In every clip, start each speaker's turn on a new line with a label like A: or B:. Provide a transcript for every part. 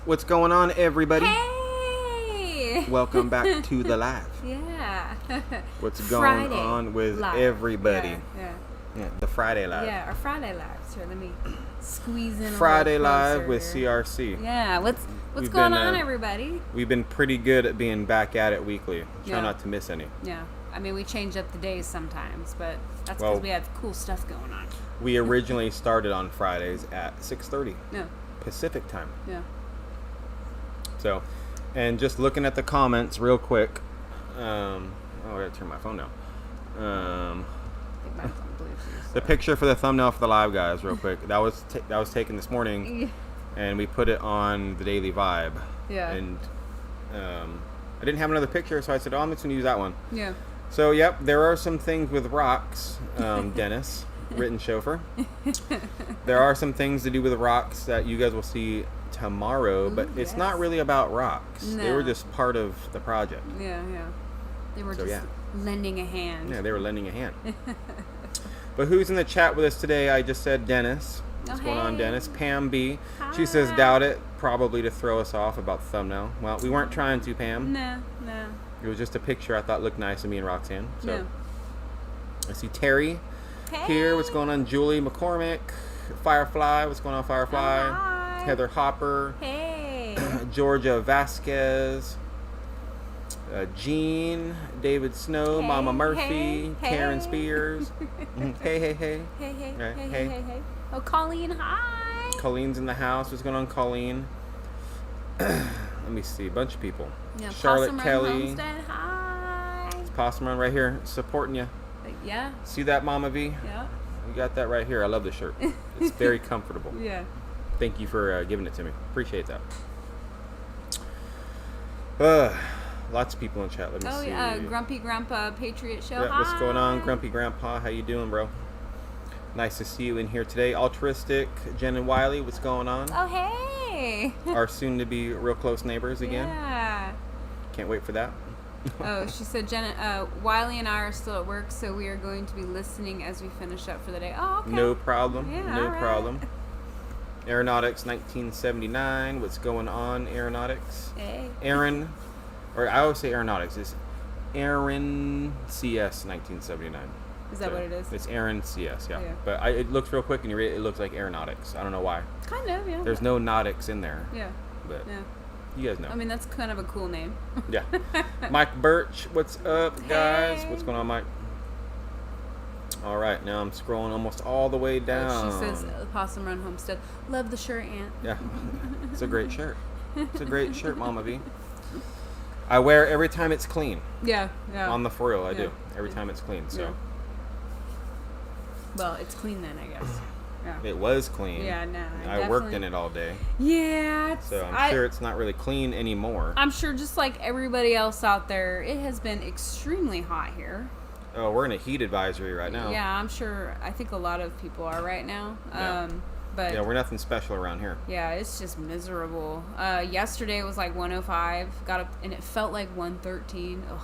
A: What's going on, everybody?
B: Hey!
A: Welcome back to the live.
B: Yeah.
A: What's going
B: Friday
A: on with
B: live.
A: everybody?
B: Yeah.
A: The Friday live.
B: Yeah, our Friday lives. Here, let me squeeze in
A: Friday
B: a little
A: live with
B: closer.
A: CRC.
B: Yeah, what's
A: We've
B: going
A: been,
B: on, everybody?
A: We've been pretty good at being back at it weekly. Try not to miss any.
B: Yeah. I mean, we change up the days sometimes, but that's because we have cool stuff going on.
A: We originally started on Fridays at 6:30 Pacific time.
B: Yeah.
A: So, and just looking at the comments real quick. I gotta turn my phone down.
B: I think mine's on Bluetooth. So.
A: The picture for the thumbnail for the live, guys, real quick. That was taken this morning, and we put it on the Daily Vibe.
B: Yeah.
A: And I didn't have another picture, so I said, I'm just gonna use that one.
B: Yeah.
A: So, yep, there are some things with rocks, Dennis, written chauffeur. There are some things to do with rocks that you guys will see tomorrow, but it's not really about rocks.
B: No.
A: They were just part of the project.
B: Yeah. They were just lending a hand.
A: Yeah, they were lending a hand. But who's in the chat with us today? I just said Dennis. What's going on, Dennis? Pam B.
B: Hi.
A: She says, doubt it, probably to throw us off about the thumbnail. Well, we weren't trying to, Pam.
B: No.
A: It was just a picture I thought looked nice of me and Roxanne. So I see Terry here. What's going on, Julie McCormick? Firefly. What's going on, Firefly?
B: Hi.
A: Heather Hopper.
B: Hey.
A: Georgia Vasquez. Jean, David Snow, Mama Murphy, Karen Spears. Hey.
B: Hey. Oh, Colleen, hi.
A: Colleen's in the house. What's going on, Colleen? Let me see. A bunch of people.
B: Yeah,
A: Charlotte
B: Possum
A: Kelly.
B: Run Homestead, hi.
A: Possum Run right here, supporting you.
B: Yeah.
A: See that, Mama V?
B: Yeah.
A: You got that right here. I love this shirt. It's very comfortable.
B: Yeah.
A: Thank you for giving it to me. Appreciate that. Lots of people in chat. Let me see.
B: Grumpy Grandpa Patriot Show.
A: Yeah,
B: Hi.
A: what's going on, Grumpy Grandpa? How you doing, bro? Nice to see you in here today. Altruistic, Jen and Wiley, what's going on?
B: Oh, hey.
A: Our soon-to-be real close neighbors again.
B: Yeah.
A: Can't wait for that.
B: Oh, she said, Wiley and I are still at work, so we are going to be listening as we finish up for the day. Oh, okay.
A: No problem.
B: Yeah,
A: no
B: right.
A: problem. Aeronautics 1979. What's going on, Aeronautics?
B: Hey.
A: Aaron, or I always say Aeronautics. It's Aaron CS 1979.
B: Is that what it is?
A: It's Aaron CS, yeah. But it looks real quick and you read it, it looks like Aeronautics. I don't know why.
B: Kind of, yeah.
A: There's no nautics in there.
B: Yeah.
A: But
B: yeah.
A: You guys know.
B: I mean, that's kind of a cool name.
A: Yeah. Mike Birch, what's up, guys?
B: Hey.
A: What's going on, Mike? All right, now I'm scrolling almost all the way down.
B: She says, Possum Run Homestead. Love the shirt, Aunt.
A: Yeah. It's a great shirt. It's a great shirt, Mama V. I wear it every time it's clean.
B: Yeah.
A: On the for real, I do. Every time it's clean, so.
B: Yeah. Well, it's clean then, I guess. Yeah.
A: It was clean.
B: Yeah, no.
A: I worked in it all day.
B: Yeah.
A: So I'm sure it's not really clean anymore.
B: I'm sure just like everybody else out there, it has been extremely hot here.
A: Oh, we're in a heat advisory right now.
B: Yeah, I'm sure. I think a lot of people are right now.
A: Yeah.
B: But
A: yeah, we're nothing special around here.
B: Yeah, it's just miserable. Yesterday it was like 105. Got up and it felt like 113. Ugh.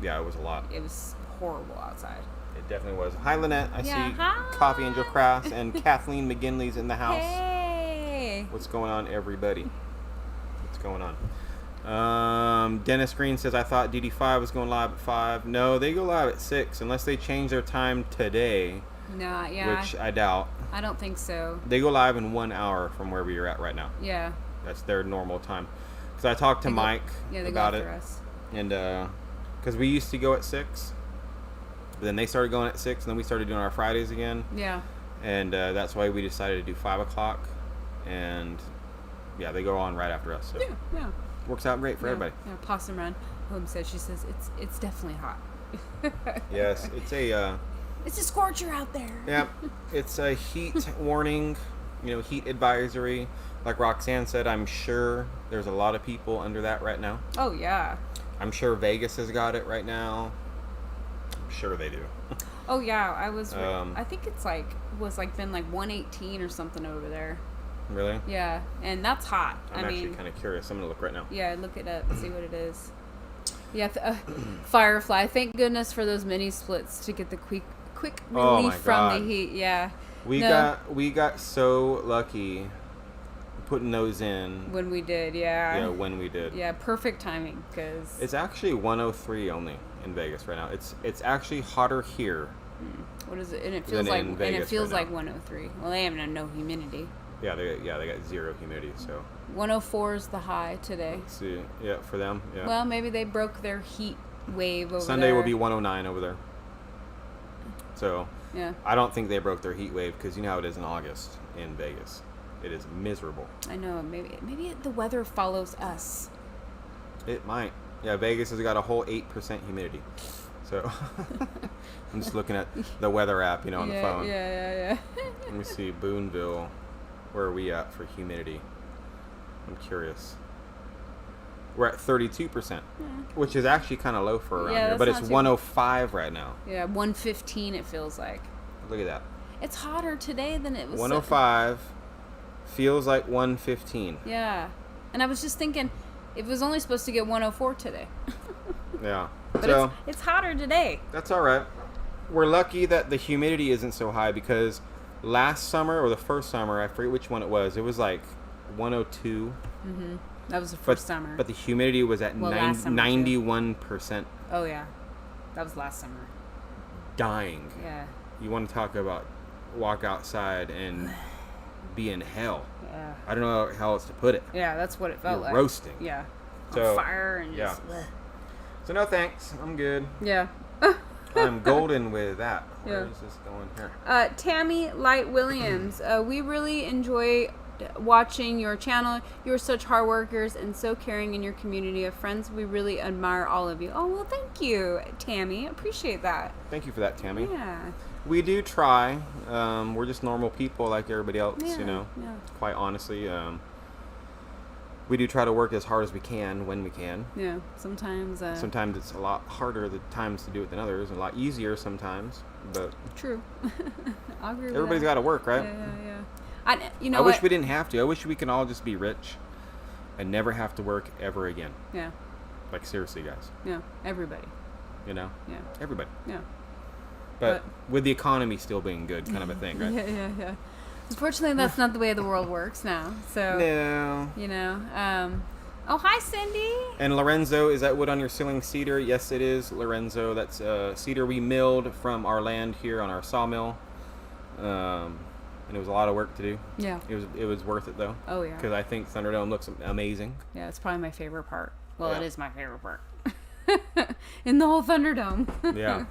A: Yeah, it was a lot.
B: It was horrible outside.
A: It definitely was. Hi, Lynette. I see
B: Hi.
A: Coffee Angel Crafts and Kathleen McGinley's in the house.
B: Hey.
A: What's going on, everybody? What's going on? Dennis Green says, I thought DD5 was going live at 5. No, they go live at 6 unless they change their time today.
B: No, yeah.
A: Which I doubt.
B: I don't think so.
A: They go live in 1 hour from where we are at right now.
B: Yeah.
A: That's their normal time. Because I talked to Mike about it.
B: Us.
A: And because we used to go at 6. But then they started going at 6, and then we started doing our Fridays again.
B: Yeah.
A: And that's why we decided to do 5 o'clock. And yeah, they go on right after us. So
B: Yeah.
A: Works out great for everybody.
B: Yeah, Possum Run Homestead. She says it's definitely hot.
A: Yes, it's a.
B: It's a scorcher out there.
A: Yeah, it's a heat warning. Heat advisory. Like Roxanne said, I'm sure there's a lot of people under that right now.
B: Oh yeah.
A: I'm sure Vegas has got it right now. I'm sure they do.
B: Oh yeah, I think it's been like 118 or something over there.
A: Really?
B: Yeah, and that's hot.
A: I'm actually kind of curious. I'm gonna look right now.
B: Yeah, look it up and see what it is. Yeah, Firefly. Thank goodness for those mini splits to get the quick relief from the heat. Yeah.
A: We got so lucky putting those in.
B: When we did, yeah.
A: Yeah, when we did.
B: Yeah, perfect timing, because...
A: It's actually 103 only in Vegas right now. It's actually hotter here.
B: What is it? And it feels like 103. Well, they have no humidity.
A: Yeah, they got zero humidity, so...
B: 104 is the high today.
A: Let's see. Yeah, for them, yeah.
B: Well, maybe they broke their heat wave over
A: Sunday
B: there.
A: will be 109 over there. So,
B: yeah.
A: I don't think they broke their heat wave, because you know how it is in August in Vegas. It is miserable.
B: I know. Maybe the weather follows us.
A: It might. Yeah, Vegas has got a whole 8% humidity. So, I'm just looking at the weather app, on the phone.
B: Yeah.
A: Let me see, Booneville. Where are we at for humidity? I'm curious. We're at 32%, which is actually kind of low for around here. But it's 105 right now.
B: Yeah, 115 it feels like.
A: Look at that.
B: It's hotter today than it was.
A: 105 feels like 115.
B: Yeah. And I was just thinking, it was only supposed to get 104 today.
A: Yeah.
B: But
A: so
B: it's hotter today.
A: That's all right. We're lucky that the humidity isn't so high, because last summer or the first summer, I forget which one it was like 102.
B: Mm-hmm. That was the first summer.
A: But the humidity was at 91%.
B: Oh, yeah. That was last summer.
A: Dying.
B: Yeah.
A: You want to talk about walk outside and be in hell.
B: Yeah.
A: I don't know how else to put it.
B: Yeah, that's what it felt like.
A: Roasting.
B: Yeah.
A: So,
B: on fire and
A: yeah.
B: just... Bleh.
A: So no thanks. I'm good.
B: Yeah.
A: I'm golden with that. Where
B: Yeah.
A: is this going here?
B: Tammy Light Williams. We really enjoy watching your channel. You're such hard workers and so caring in your community of friends. We really admire all of you. Oh, well, thank you, Tammy. Appreciate that.
A: Thank you for that, Tammy.
B: Yeah.
A: We do try. We're just normal people like everybody else,
B: Yeah.
A: Quite honestly. We do try to work as hard as we can when we can.
B: Yeah. Sometimes
A: it's a lot harder the times to do it than others, and a lot easier sometimes. But
B: true. I agree with
A: everybody's got to work, right?
B: Yeah.
A: I wish we didn't have to. I wish we can all just be rich and never have to work ever again.
B: Yeah.
A: Like, seriously, guys.
B: Yeah. Everybody.
A: Yeah. Everybody.
B: Yeah.
A: But with the economy still being good, kind of a thing, right?
B: Yeah. Unfortunately, that's not the way the world works now. So,
A: no.
B: Oh, hi, Cindy.
A: And Lorenzo, is that wood on your ceiling cedar? Yes, it is, Lorenzo. That's cedar we milled from our land here on our sawmill. And it was a lot of work to do.
B: Yeah.
A: It was worth it, though.
B: Oh, yeah.
A: Because I think Thunderdome looks amazing.
B: Yeah, it's probably my favorite part. Well,
A: Yeah.
B: it is my favorite part. In the whole Thunderdome.
A: Yeah.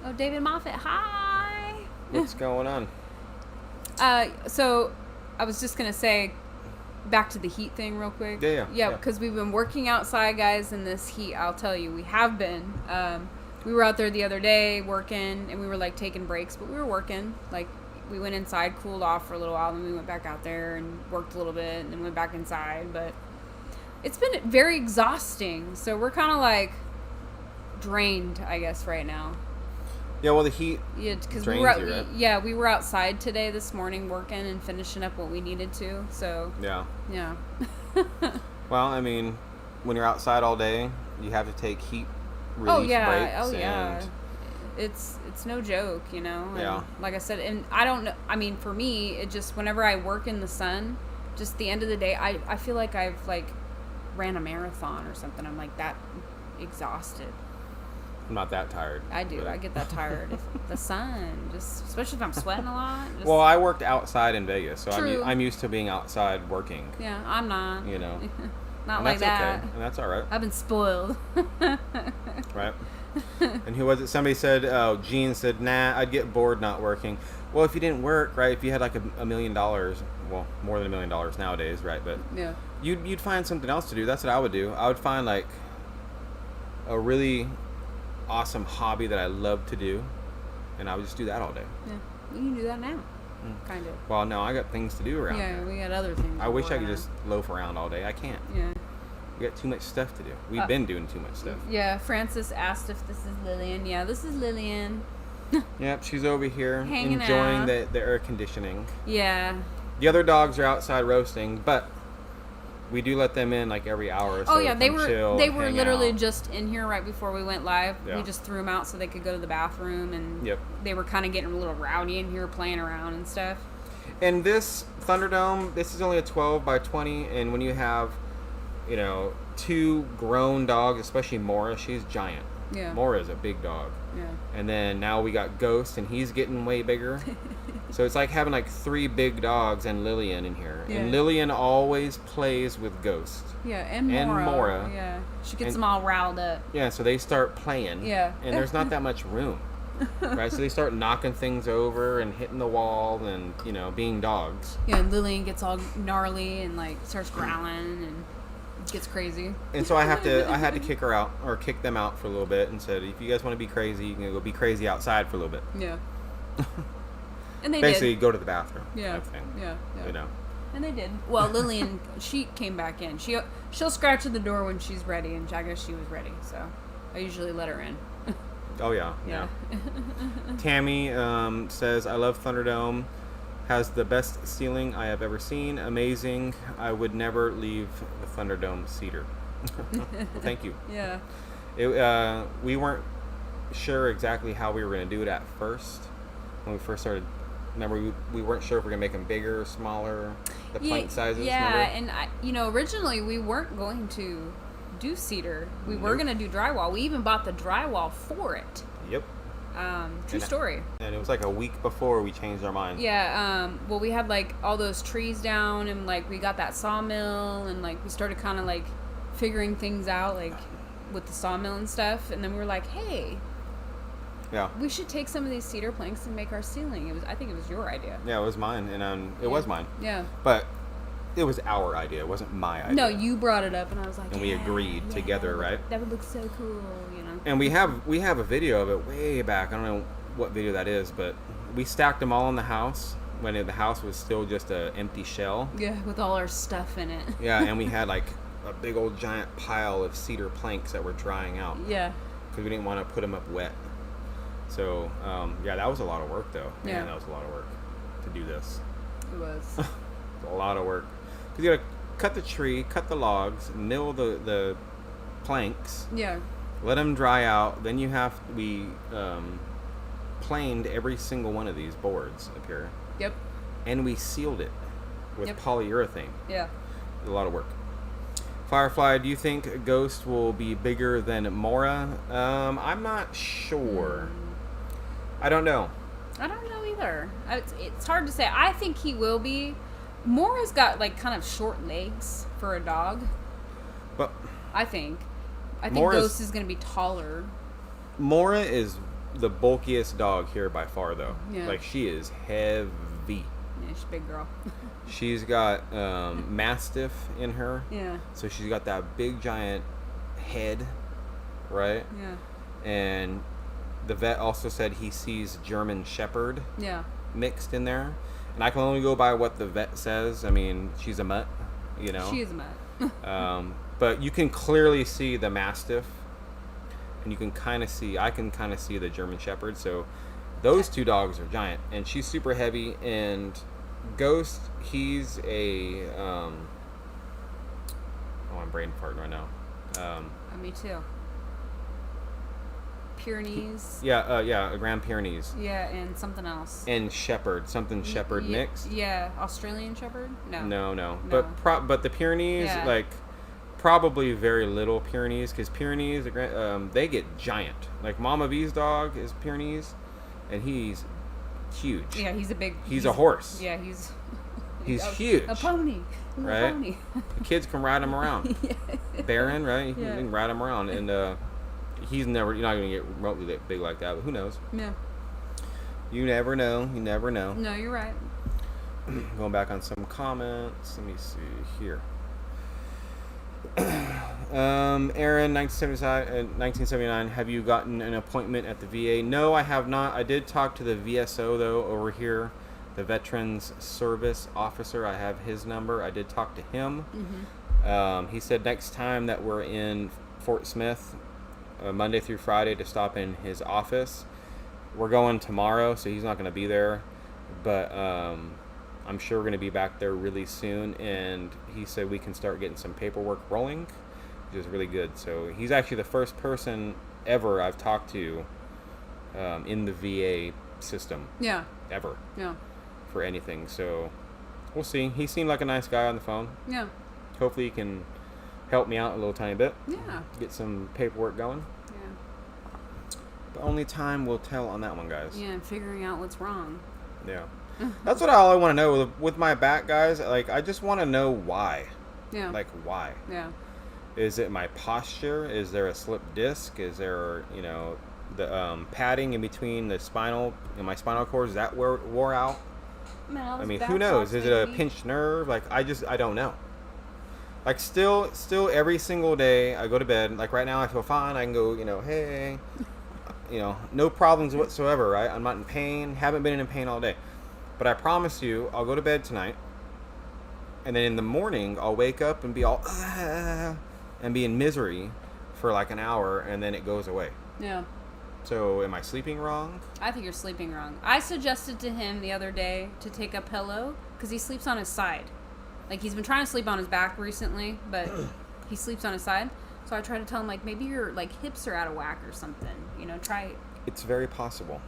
B: Oh, David Moffat, hi.
A: What's going on?
B: So I was just going to say, back to the heat thing real quick.
A: Yeah,
B: because we've been working outside, guys, in this heat. I'll tell you, we have been. We were out there the other day working, and we were, like, taking breaks, but we were working. Like, we went inside, cooled off for a little while, then we went back out there and worked a little bit, and then went back inside. But it's been very exhausting, so we're kind of, like, drained, I guess, right now.
A: Yeah, well, the heat
B: because
A: drains you, right?
B: we were outside today this morning working and finishing up what we needed to. So
A: yeah.
B: Well,
A: I mean, when you're outside all day, you have to take heat relief breaks.
B: It's no joke, And
A: Yeah.
B: like I said, and I don't know. I mean, for me, it just whenever I work in the sun, just the end of the day, I feel like I've like ran a marathon or something. I'm like that exhausted.
A: I'm not that tired.
B: I do.
A: But.
B: I get that tired. If the sun, just especially if I'm sweating a lot.
A: Well, I worked outside in Vegas, so
B: True.
A: I'm used to being outside working.
B: Yeah, I'm not. Not
A: and
B: like
A: that's
B: that.
A: Okay. And that's all right.
B: I've been spoiled.
A: Right. And who was it? Somebody said, Gene said, nah, I'd get bored not working. Well, if you didn't work, right, if you had like $1 million, well, more than $1 million nowadays, right, but
B: yeah,
A: you'd find something else to do. That's what I would do. I would find like a really awesome hobby that I love to do, and I would just do that all day.
B: Yeah, you can do that now, kind of.
A: Well, no, I got things to do around here.
B: Yeah, we got other things.
A: I wish I could just loaf around all day. I can't.
B: Yeah.
A: We got too much stuff to do. We've been doing too much stuff.
B: Yeah, Francis asked if this is Lillian. Yeah, this is Lillian.
A: Yep, she's over here
B: Hanging
A: enjoying
B: out.
A: the air conditioning.
B: Yeah.
A: The other dogs are outside roasting, but we do let them in like every hour or so.
B: Oh yeah, they were
A: hang
B: literally
A: out.
B: just in here right before we went live.
A: Yeah.
B: We just threw them out so they could go to the bathroom, and
A: Yep.
B: they were kind of getting a little rowdy in here, playing around and stuff.
A: And this Thunderdome, this is only a 12 by 20, and when you have, you know, 2 grown dogs, especially Mora, she's giant.
B: Yeah.
A: Mora's a big dog.
B: Yeah.
A: And then now we got Ghost, and he's getting way bigger. So it's like having like 3 big dogs and Lillian in here.
B: Yeah.
A: And Lillian always plays with Ghost.
B: Yeah, and Mora. Yeah. She gets them all riled up.
A: Yeah, so they start playing.
B: Yeah.
A: And there's not that much room. Right? So they start knocking things over and hitting the wall and, you know, being dogs.
B: Yeah, and Lillian gets all gnarly and like starts growling and gets crazy.
A: And so I had to kick her out, or kick them out for a little bit, and said, if you guys want to be crazy, you can go be crazy outside for a little bit.
B: Yeah. And they
A: basically
B: did.
A: Go to the bathroom.
B: Yeah.
A: Type thing.
B: Yeah.
A: You know.
B: And they did. Well, Lillian, she came back in. She'll scratch at the door when she's ready, and I guess she was ready. So I usually let her in.
A: Oh yeah.
B: Yeah.
A: Tammy says, I love Thunderdome. Has the best ceiling I have ever seen. Amazing. I would never leave the Thunderdome cedar. Well, thank you.
B: Yeah.
A: We weren't sure exactly how we were going to do it at first. When we first started, remember, we weren't sure if we were going to make them bigger or smaller, the plank sizes.
B: Yeah,
A: remember?
B: and originally we weren't going to do cedar. We were going to do drywall. We even bought the drywall for it.
A: Yep.
B: True story.
A: And it was like a week before we changed our mind.
B: Yeah, well, we had like all those trees down, and like we got that sawmill, and like we started kind of like figuring things out, like with the sawmill and stuff. And then we were like, hey,
A: yeah,
B: we should take some of these cedar planks and make our ceiling. I think it was your idea.
A: Yeah, it was mine, and it was mine.
B: Yeah.
A: But it was our idea. It wasn't my idea.
B: No, you brought it up, and I was like,
A: and we agreed together, right?
B: That would look so cool, you know.
A: And we have a video of it way back. I don't know what video that is, but we stacked them all in the house when the house was still just an empty shell.
B: Yeah, with all our stuff in it.
A: Yeah, and we had like a big old giant pile of cedar planks that were drying out.
B: Yeah.
A: Because we didn't want to put them up wet. So, yeah, that was a lot of work, though. Man,
B: Yeah.
A: that was a lot of work to do this.
B: It was.
A: A lot of work. Because you got to cut the tree, cut the logs, mill the planks.
B: Yeah.
A: Let them dry out. Then we planed every single one of these boards up here.
B: Yep.
A: And we sealed it with polyurethane.
B: Yeah.
A: A lot of work. Firefly, do you think Ghost will be bigger than Mora? I'm not sure. I don't know.
B: I don't know either. It's hard to say. I think he will be. Mora's got like kind of short legs for a dog.
A: But
B: I think
A: Mora's,
B: Ghost is going to be taller.
A: Mora is the bulkiest dog here by far, though.
B: Yeah.
A: Like, she is heavy.
B: Yeah, she's a big girl.
A: She's got Mastiff in her.
B: Yeah.
A: So she's got that big giant head, right?
B: Yeah.
A: And the vet also said he sees German Shepherd mixed in there. And I can only go by what the vet says. I mean, she's a mutt, you know.
B: She is a mutt.
A: But you can clearly see the Mastiff. And you can I can kind of see the German Shepherd. So those two dogs are giant. And she's super heavy. And Ghost, he's a, I'm brain farting right now.
B: Me too. Pyrenees.
A: A Grand Pyrenees.
B: Yeah, and something else.
A: And Shepherd, Shepherd mixed.
B: Yeah, Australian Shepherd?
A: No. But the Pyrenees, like, probably very little Pyrenees, because Pyrenees, they get giant. Like, Mama V's dog is Pyrenees, and he's huge.
B: Yeah, he's
A: a horse.
B: Yeah, he's
A: huge.
B: A pony.
A: Right?
B: A pony.
A: The kids can ride him around. Baron, right? You can ride him around, and you're not going to get remotely that big like that, but who knows?
B: Yeah. You
A: never know.
B: No, you're right.
A: Going back on some comments. Let me see here. Aaron, 1979, have you gotten an appointment at the VA? No, I have not. I did talk to the VSO, though, over here. The Veterans Service Officer. I have his number. I did talk to him. Mm-hmm. He said next time that we're in Fort Smith, Monday through Friday, to stop in his office. We're going tomorrow, so he's not going to be there. But I'm sure we're going to be back there really soon. And he said we can start getting some paperwork rolling, which is really good. So he's actually the first person ever I've talked to in the VA system.
B: Yeah.
A: Ever.
B: Yeah.
A: for anything. So we'll see. He seemed like a nice guy on the phone.
B: Yeah.
A: Hopefully he can help me out a little tiny bit.
B: Yeah.
A: Get some paperwork going.
B: Yeah.
A: But only time will tell on that one, guys.
B: Yeah, and figuring out what's wrong.
A: Yeah. That's what all I want to know with my back, guys. Like, I just want to know why.
B: Yeah.
A: Like, why?
B: Yeah.
A: Is it my posture? Is there a slip disc? Is there, the padding in between the spinal and my spinal cord? Is that wore out?
B: Man,
A: I mean, who knows? Is it a pinched nerve? Like, I don't know. Like, still every single day I go to bed. Like, right now I feel fine. I can go, hey, no problems whatsoever, right? I'm not in pain. Haven't been in pain all day. But I promise you, I'll go to bed tonight. And then in the morning, I'll wake up and be all, and be in misery for like an hour, and then it goes away.
B: Yeah.
A: So, am I sleeping wrong?
B: I think you're sleeping wrong. I suggested to him the other day to take a pillow because he sleeps on his side. Like, he's been trying to sleep on his back recently, but he sleeps on his side. So I tried to tell him, like, maybe your like hips are out of whack or something. Try.
A: It's very possible.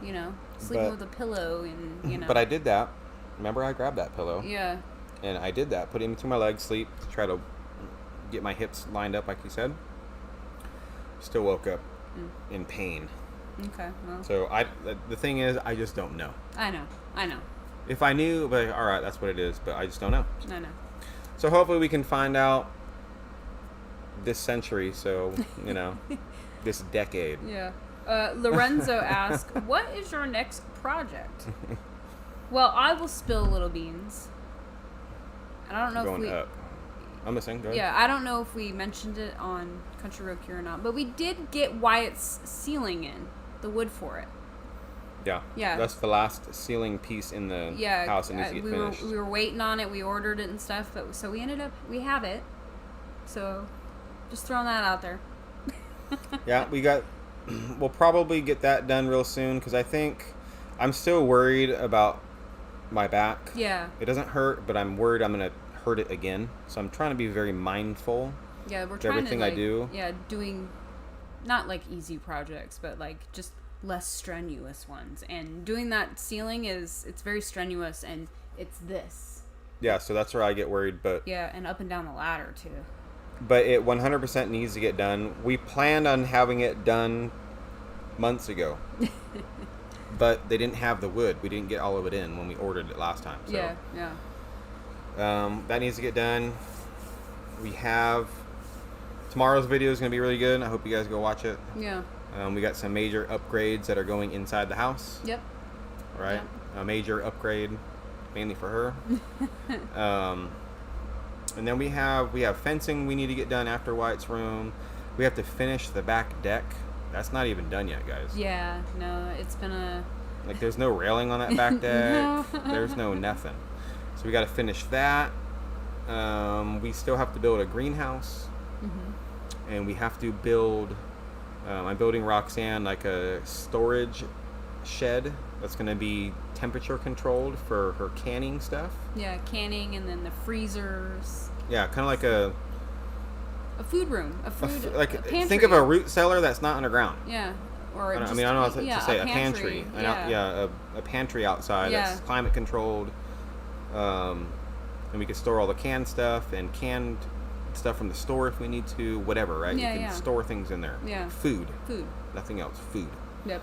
B: Sleeping with a pillow and
A: But I did that. Remember, I grabbed that pillow.
B: Yeah.
A: And I did that. Put him between my legs, sleep, try to get my hips lined up, like you said. Still woke up in pain.
B: Okay. Well.
A: So the thing is, I just don't know.
B: I know.
A: If I knew, but all right, that's what it is. But I just don't know.
B: I know.
A: So hopefully we can find out this century. So this decade.
B: Yeah. Lorenzo asked, "What is your next project?" Well, I will spill little beans. And I don't know
A: Going
B: if we.
A: up. I'm listening. Go ahead.
B: Yeah, I don't know if we mentioned it on Country Road Cure or not, but we did get Wyatt's ceiling in, the wood for it.
A: Yeah.
B: Yeah.
A: That's the last ceiling piece in the house that needs to get finished.
B: We were waiting on it. We ordered it and stuff, but so we have it. So, just throwing that out there.
A: Yeah, we'll probably get that done real soon because I think I'm still worried about my back.
B: Yeah.
A: It doesn't hurt, but I'm worried I'm going to hurt it again. So I'm trying to be very mindful.
B: Yeah, we're
A: of
B: trying
A: everything
B: to
A: I do.
B: Yeah, doing not like easy projects, but like just less strenuous ones. And doing that ceiling it's very strenuous, and it's this.
A: Yeah, so that's where I get worried, but
B: yeah, and up and down the ladder too.
A: But it 100% needs to get done. We planned on having it done months ago. But they didn't have the wood. We didn't get all of it in when we ordered it last time. So,
B: yeah.
A: That needs to get done. We have... Tomorrow's video is going to be really good. I hope you guys go watch it.
B: Yeah.
A: We got some major upgrades that are going inside the house.
B: Yep.
A: Right? Yep. A major upgrade, mainly for her. And then we have fencing we need to get done after Wyatt's room. We have to finish the back deck. That's not even done yet, guys.
B: Yeah, no, it's been a...
A: Like, there's no railing on that back deck. There's no nothing. So we got to finish that. We still have to build a greenhouse. Mm-hmm. And we have to build... I'm building Roxanne like a storage shed that's going to be temperature controlled for her canning stuff.
B: Yeah, canning, and then the freezers.
A: Yeah, kind of like a
B: food room, a pantry.
A: Think of a root cellar that's not underground.
B: Yeah, or
A: I don't know how to say a pantry. A pantry outside that's climate controlled, and we can store all the canned stuff and canned stuff from the store if we need to. Whatever, right?
B: Yeah,
A: you can store things in there.
B: Yeah.
A: Food. Nothing else. Food.
B: Yep.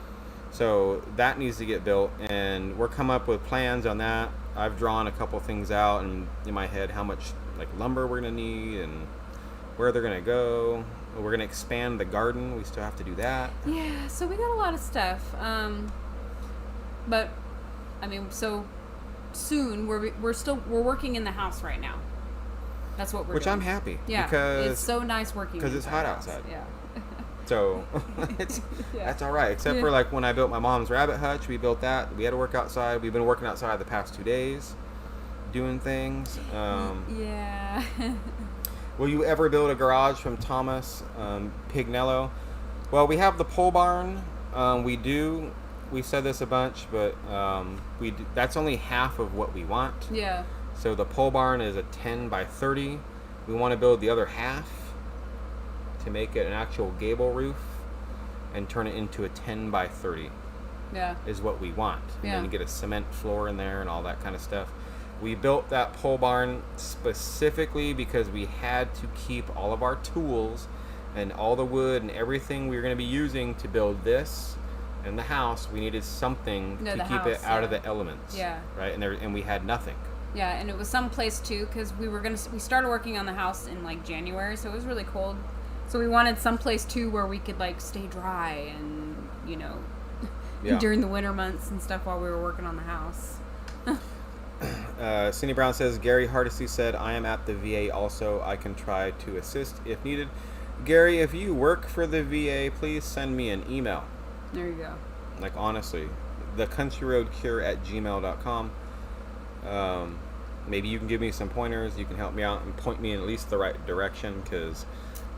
A: So that needs to get built, and we're coming up with plans on that. I've drawn a couple things out in my head, how much like lumber we're gonna need and where they're gonna go. We're gonna expand the garden. We still have to do that.
B: Yeah, so we got a lot of stuff. But I mean, so soon we're working in the house right now. That's what we're doing.
A: I'm happy.
B: Yeah,
A: because
B: it's so nice working
A: because it's hot outside.
B: Yeah.
A: So that's all right. Except for like when I built my mom's rabbit hutch, we built that. We had to work outside. We've been working outside the past 2 days, doing things.
B: Yeah.
A: Will you ever build a garage from Thomas Pignello? Well, we have the pole barn. We do. We said this a bunch, but that's only half of what we want.
B: Yeah.
A: So the pole barn is a 10 by 30. We want to build the other half to make it an actual gable roof and turn it into a 10 by 30.
B: Yeah.
A: is what we want. And
B: Yeah.
A: then you get a cement floor in there and all that kind of stuff. We built that pole barn specifically because we had to keep all of our tools and all the wood and everything we were going to be using to build this and the house. We needed something
B: No,
A: to
B: the
A: keep
B: house,
A: it out of
B: yeah.
A: the elements.
B: Yeah.
A: Right? And we had nothing.
B: Yeah, and it was someplace too, because we started working on the house in like January, so it was really cold. So we wanted someplace too where we could like stay dry and, you know,
A: Yeah.
B: during the winter months and stuff while we were working on the house.
A: Cindy Brown says, Gary Hardesty said, I am at the VA also. I can try to assist if needed. Gary, if you work for the VA, please send me an email.
B: There you go.
A: Like, honestly, thecountryroadcure@gmail.com. Maybe you can give me some pointers. You can help me out and point me in at least the right direction, because,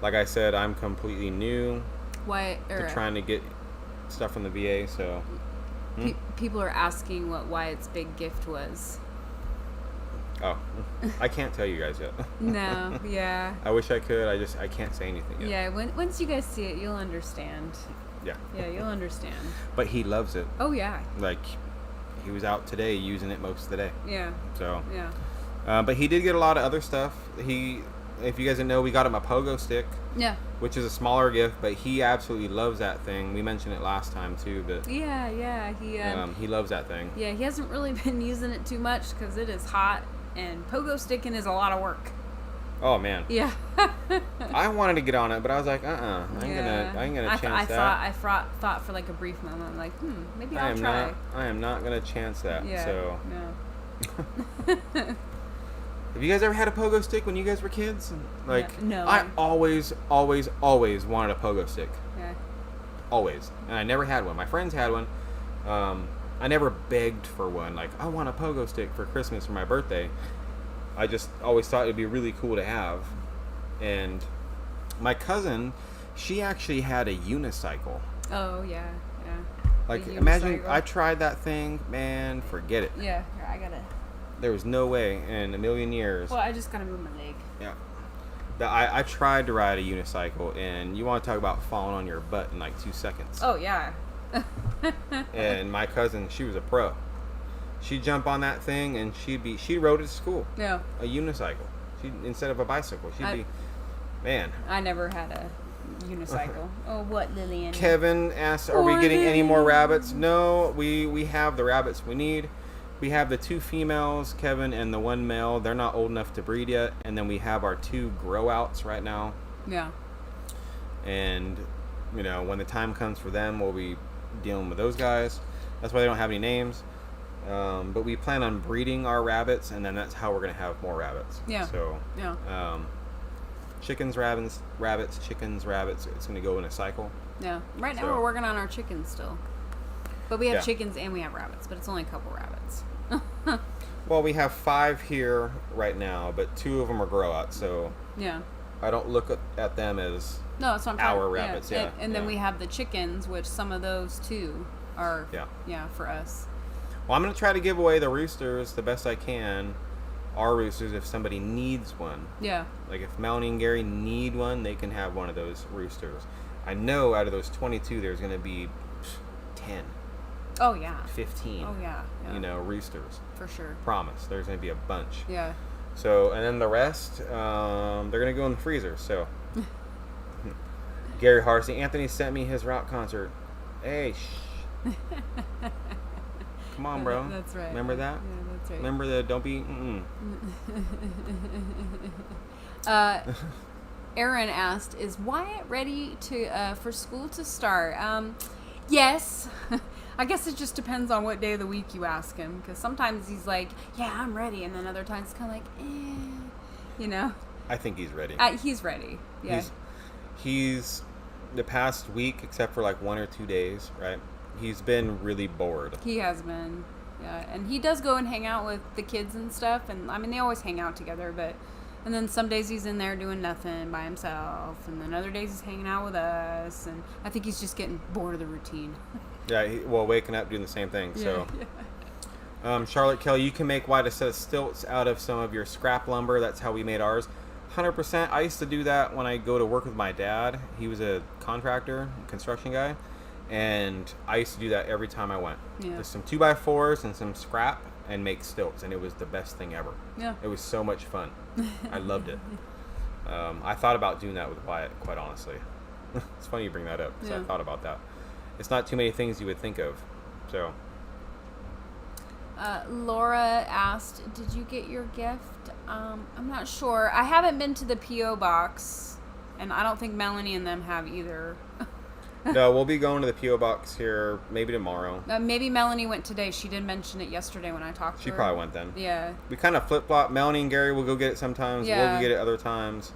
A: like I said, I'm completely new to trying to get stuff from the VA. So
B: people are asking what Wyatt's big gift was.
A: Oh, I can't tell you guys yet.
B: No, yeah.
A: I wish I could. I can't say anything yet.
B: Yeah, once you guys see it, you'll understand.
A: Yeah.
B: Yeah, you'll understand.
A: But he loves it.
B: Oh, yeah.
A: Like, he was out today using it most of the day.
B: Yeah.
A: So.
B: Yeah.
A: But he did get a lot of other stuff. If you guys didn't know, we got him a pogo stick.
B: Yeah.
A: Which is a smaller gift, but he absolutely loves that thing. We mentioned it last time too, but
B: Yeah.
A: he loves that thing.
B: Yeah, he hasn't really been using it too much because it is hot, and pogo sticking is a lot of work.
A: Oh man.
B: Yeah.
A: I wanted to get on it, but I was like, I ain't gonna chance that.
B: I thought for like a brief moment, like, maybe I'll try.
A: I am not gonna chance that.
B: Yeah.
A: So.
B: No.
A: Have you guys ever had a pogo stick when you guys were kids? Like,
B: No.
A: I always wanted a pogo stick.
B: Yeah.
A: Always. And I never had one. My friends had one. I never begged for one. Like, I want a pogo stick for Christmas or my birthday. I just always thought it'd be really cool to have. And my cousin, she actually had a unicycle.
B: Oh, yeah.
A: Like,
B: A
A: imagine
B: unicycle.
A: I tried that thing, man, forget it.
B: Yeah, here, I gotta.
A: There was no way in a million years.
B: Well, I just gotta move my leg.
A: Yeah. I tried to ride a unicycle, and you want to talk about falling on your butt in like 2 seconds.
B: Oh, yeah.
A: And my cousin, she was a pro. She'd jump on that thing, and she rode it to school.
B: Yeah.
A: A unicycle. Instead of a bicycle. Man.
B: I never had a unicycle. Oh, what, Lillian?
A: Kevin asks, are we getting any more rabbits? No, we have the rabbits we need. We have the 2 females, Kevin, and the 1 male. They're not old enough to breed yet. And then we have our 2 grow outs right now.
B: Yeah.
A: And, when the time comes for them, we'll be dealing with those guys. That's why they don't have any names. But we plan on breeding our rabbits, and then that's how we're going to have more rabbits.
B: Yeah.
A: So,
B: Yeah.
A: Chickens, rabbits, chickens, rabbits. It's going to go in a cycle.
B: Yeah. Right now we're working on our chickens still. But we have chickens and we have rabbits, but it's only a couple rabbits.
A: Well, we have 5 here right now, but 2 of them are grow outs, so
B: Yeah.
A: I don't look at them as
B: No, that's what I'm
A: our
B: talking-
A: rabbits. Yeah.
B: And then we have the chickens, which some of those too are for us.
A: Well, I'm going to try to give away the roosters the best I can. Our roosters, if somebody needs one.
B: Yeah.
A: Like if Melanie and Gary need one, they can have one of those roosters. I know out of those 22, there's going to be 10.
B: Oh, yeah.
A: 15.
B: Oh, yeah.
A: Roosters.
B: For sure.
A: Promise. There's going to be a bunch.
B: Yeah.
A: So, and then the rest, they're going to go in the freezer. So, Gary Harsey, Anthony sent me his rock concert. Hey, come on, bro.
B: That's right.
A: Remember that?
B: Yeah, that's right.
A: Remember the don't be.
B: Aaron asked, "Is Wyatt ready for school to start?" Yes. I guess it just depends on what day of the week you ask him, because sometimes he's like, "Yeah, I'm ready," and then other times it's kind of like,
A: I think he's ready.
B: He's ready. Yeah.
A: He's the past week, except for like 1 or 2 days, right? He's been really bored.
B: He has been. Yeah, and he does go and hang out with the kids and stuff, and I mean they always hang out together, and then some days he's in there doing nothing by himself, and then other days he's hanging out with us, and I think he's just getting bored of the routine.
A: Yeah, waking up doing the same thing. So,
B: Yeah.
A: Charlotte Kelly, you can make Wyatt a set of stilts out of some of your scrap lumber. That's how we made ours. 100%. I used to do that when I go to work with my dad. He was a contractor, construction guy, And I used to do that every time I went.
B: Yeah.
A: Just some 2x4s and some scrap and make stilts, and it was the best thing ever.
B: Yeah.
A: It was so much fun. I loved it. I thought about doing that with Wyatt, quite honestly. It's funny you bring that up, because I thought about that. It's not too many things you would think of. So.
B: Laura asked, did you get your gift? I'm not sure. I haven't been to the P.O. box, and I don't think Melanie and them have either.
A: No, we'll be going to the P.O. box here maybe tomorrow.
B: Maybe Melanie went today. She did mention it yesterday when I talked to her.
A: She probably went then.
B: Yeah.
A: We kind of flip-flop. Melanie and Gary will go get it sometimes.
B: Yeah.
A: We'll go get it other times.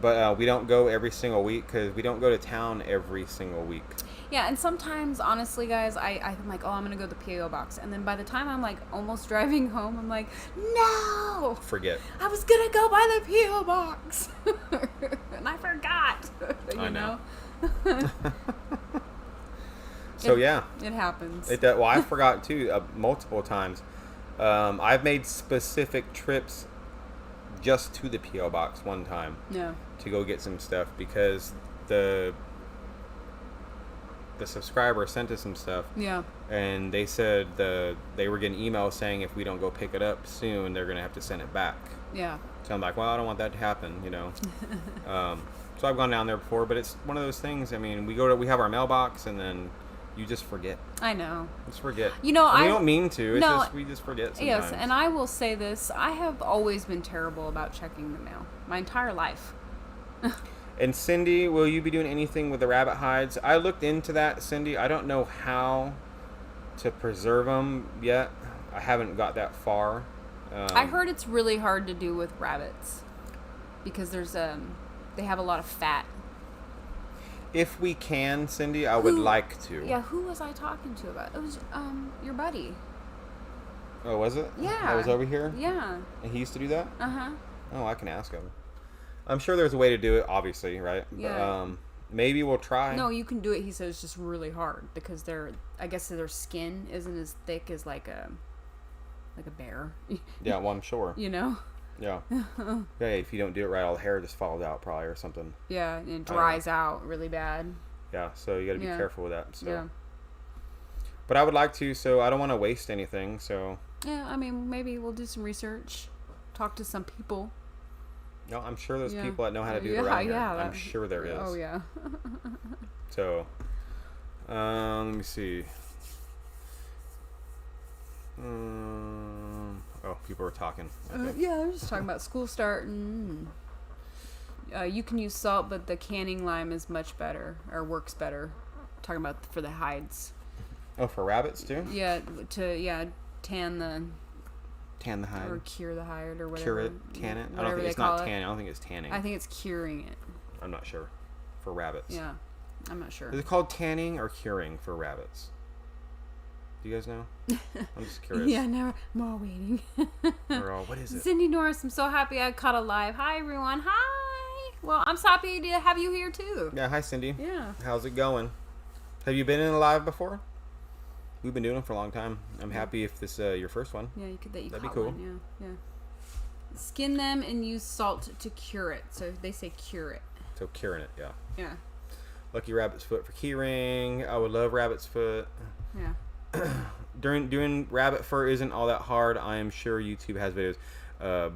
A: But we don't go every single week because we don't go to town every single week.
B: Yeah, and sometimes, honestly, guys, I'm like, oh, I'm going to go to the P.O. box. And then by the time I'm, like, almost driving home, I'm like, no!
A: Forget.
B: I was going to go by the P.O. box. And I forgot.
A: I know.
B: It happens.
A: Well, I forgot, too, multiple times. I've made specific trips just to the P.O. box one time.
B: Yeah.
A: To go get some stuff because the subscriber sent us some stuff.
B: Yeah. And
A: they said they were getting emails saying if we don't go pick it up soon, they're going to have to send it back.
B: Yeah.
A: So I'm like, well, I don't want that to happen, you know. So I've gone down there before, but it's one of those things. I mean, we have our mailbox, and then you just forget.
B: I know.
A: Just forget.
B: You know,
A: we don't mean to. It's just we just forget sometimes.
B: Yes, and I will say this: I have always been terrible about checking the mail my entire life.
A: And Cindy, will you be doing anything with the rabbit hides? I looked into that, Cindy. I don't know how to preserve them yet. I haven't got that far.
B: I heard it's really hard to do with rabbits because there's they have a lot of fat.
A: If we can, Cindy, I would like to.
B: Yeah, who was I talking to about? It was your buddy.
A: Oh, was it?
B: Yeah.
A: That was over here?
B: Yeah.
A: And he used to do that?
B: Uh-huh.
A: Oh, I can ask him. I'm sure there's a way to do it, obviously, right?
B: Yeah.
A: But, maybe we'll try.
B: No, you can do it. He says it's just really hard because I guess their skin isn't as thick as like a bear.
A: Yeah, well, I'm sure.
B: You know?
A: Yeah. Yeah, if you don't do it right, all the hair just falls out probably or something.
B: Yeah, and it dries out really bad.
A: Yeah, so you got to be careful with that. So.
B: Yeah.
A: But I would like to, so I don't want to waste anything, so.
B: Yeah, I mean, maybe we'll do some research, talk to some people.
A: No, I'm sure there's people that know how to do it around here. I'm sure there is.
B: Oh, yeah.
A: So, let me see. Oh, people are talking. Okay.
B: Yeah, they're just talking about school starting. You can use salt, but the canning lime is much better, or works better. Talking about for the hides.
A: Oh, for rabbits too?
B: Yeah, tan the
A: hide.
B: Or cure the hide or whatever.
A: Cure it, tan it. I don't think it's not tanning. I don't think it's tanning.
B: I think it's curing it.
A: I'm not sure. For rabbits.
B: Yeah, I'm not sure.
A: Is it called tanning or curing for rabbits? Do you guys know? I'm just curious.
B: Yeah, never. More waiting.
A: What is it?
B: Cindy Norris, I'm so happy I caught a live. Hi, everyone. Hi. Well, I'm so happy to have you here, too.
A: Yeah, hi, Cindy.
B: Yeah.
A: How's it going? Have you been in a live before? We've been doing them for a long time. I'm happy if this is your first one.
B: Yeah, that'd
A: be cool.
B: One. Yeah. Skin them and use salt to cure it. So they say cure it.
A: So curing it, yeah.
B: Yeah.
A: Lucky Rabbit's Foot for keyring. I would love Rabbit's Foot.
B: Yeah.
A: Doing rabbit fur isn't all that hard. I am sure YouTube has videos.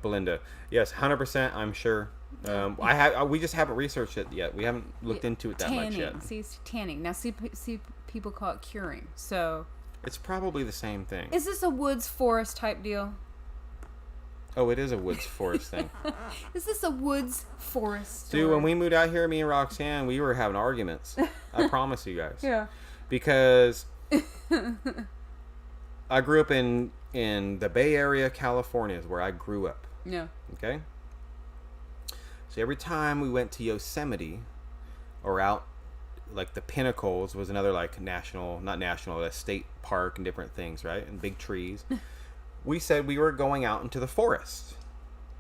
A: Belinda, yes, 100%. I'm sure. We just haven't researched it yet. We haven't looked into it that much yet.
B: See, it's tanning. Now, see, people call it curing. So
A: it's probably the same thing.
B: Is this a woods forest type deal?
A: Oh, it is a woods forest thing.
B: Is this a woods forest?
A: Dude, when we moved out here, me and Roxanne, we were having arguments. I promise you guys.
B: Yeah.
A: Because I grew up in the Bay Area, California is where I grew up.
B: Yeah.
A: Okay? So every time we went to Yosemite or out, like the Pinnacles was another like a state park and different things, right? And big trees. We said we were going out into the forest.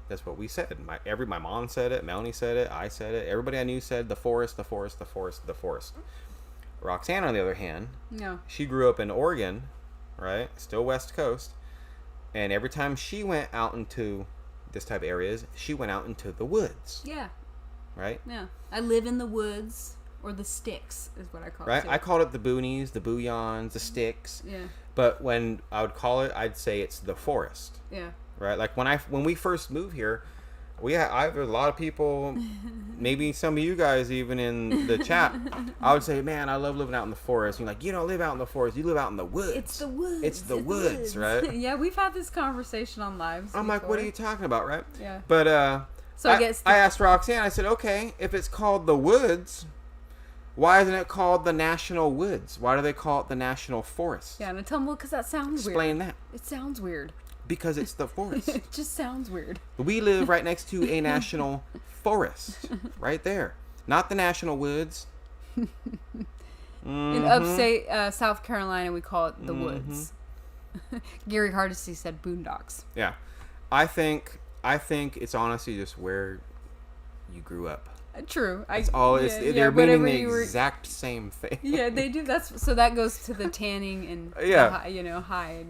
A: That's what we said. My mom said it, Melanie said it, I said it. Everybody I knew said the forest, the forest, the forest, the forest. Roxanne, on the other hand, she grew up in Oregon, right? Still West Coast. And every time she went out into this type of areas, she went out into the woods.
B: Yeah.
A: Right?
B: Yeah. I live in the woods. Or the sticks is what I call
A: Right?
B: it.
A: I called it the boonies, the booyons, the sticks.
B: Yeah.
A: But when I would call it, I'd say it's the forest.
B: Yeah.
A: Right? Like when we first moved here, I have a lot of people, maybe some of you guys even in the chat, I would say, man, I love living out in the forest. You're like, you don't live out in the forest, you live out in the woods.
B: It's the woods.
A: It's the woods, right?
B: Yeah, we've had this conversation on lives
A: I'm like, what are you talking about, right?
B: Yeah.
A: But
B: So I guess
A: I asked Roxanne, I said, okay, if it's called the woods, why isn't it called the National Woods? Why do they call it the National Forest?
B: Yeah, and I tell them, well, because that sounds weird.
A: Explain that.
B: It sounds weird.
A: Because it's the forest.
B: It just sounds weird.
A: We live right next to a national forest. Right there. Not the National Woods.
B: In upstate South Carolina, we call it the woods. Gary Hardesty said boondocks.
A: Yeah. I think it's honestly just where you grew up.
B: True.
A: It's all they're meaning the exact same thing.
B: Yeah, they do. So that goes to the tanning and
A: yeah.
B: hide,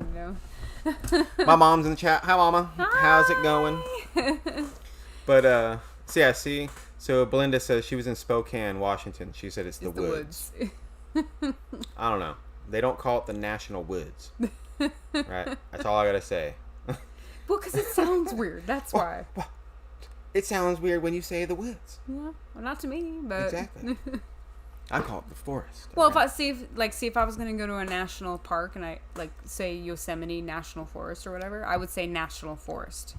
A: My mom's in the chat. Hi, Mama.
B: Hi.
A: How's it going? But see. So Belinda says she was in Spokane, Washington. She said it's the woods. I don't know. They don't call it the National Woods. Right? That's all I gotta say.
B: Well, because it sounds weird. That's why.
A: It sounds weird when you say the woods.
B: Yeah, well, not to me, but
A: exactly. I call it the forest.
B: Well, okay. if I was gonna go to a national park and I say Yosemite National Forest or whatever, I would say National Forest.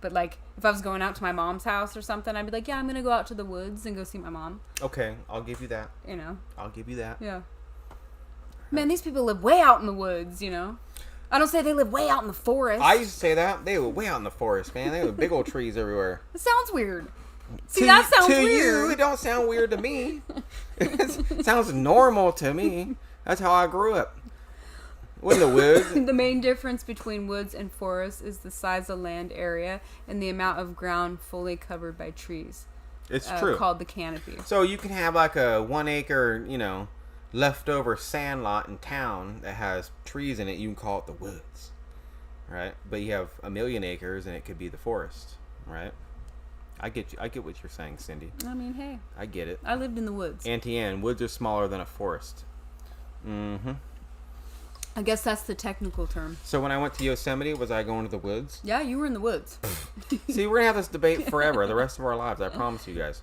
B: But if I was going out to my mom's house or something, I'd be like, yeah, I'm gonna go out to the woods and go see my mom.
A: Okay, I'll give you that. I'll give you that.
B: Yeah. Man, these people live way out in the woods. I don't say they live way out in the forest.
A: I used to say that. They live way out in the forest, man. They have big old trees everywhere.
B: It sounds weird. See, that sounds weird. To you,
A: it don't sound weird to me. It sounds normal to me. That's how I grew up. In the woods.
B: The main difference between woods and forests is the size of land area and the amount of ground fully covered by trees.
A: It's true.
B: Called the canopy.
A: So you can have a 1 acre, leftover sand lot in town that has trees in it. You can call it the woods, right? But you have 1 million acres and it could be the forest, right? I get you. I get what you're saying, Cindy.
B: I mean, hey,
A: I get it.
B: I lived in the woods.
A: Auntie Ann, woods are smaller than a forest.
B: I guess that's the technical term.
A: So when I went to Yosemite, was I going to the woods?
B: Yeah, you were in the woods.
A: See, we're gonna have this debate forever, the rest of our lives. I promise you guys.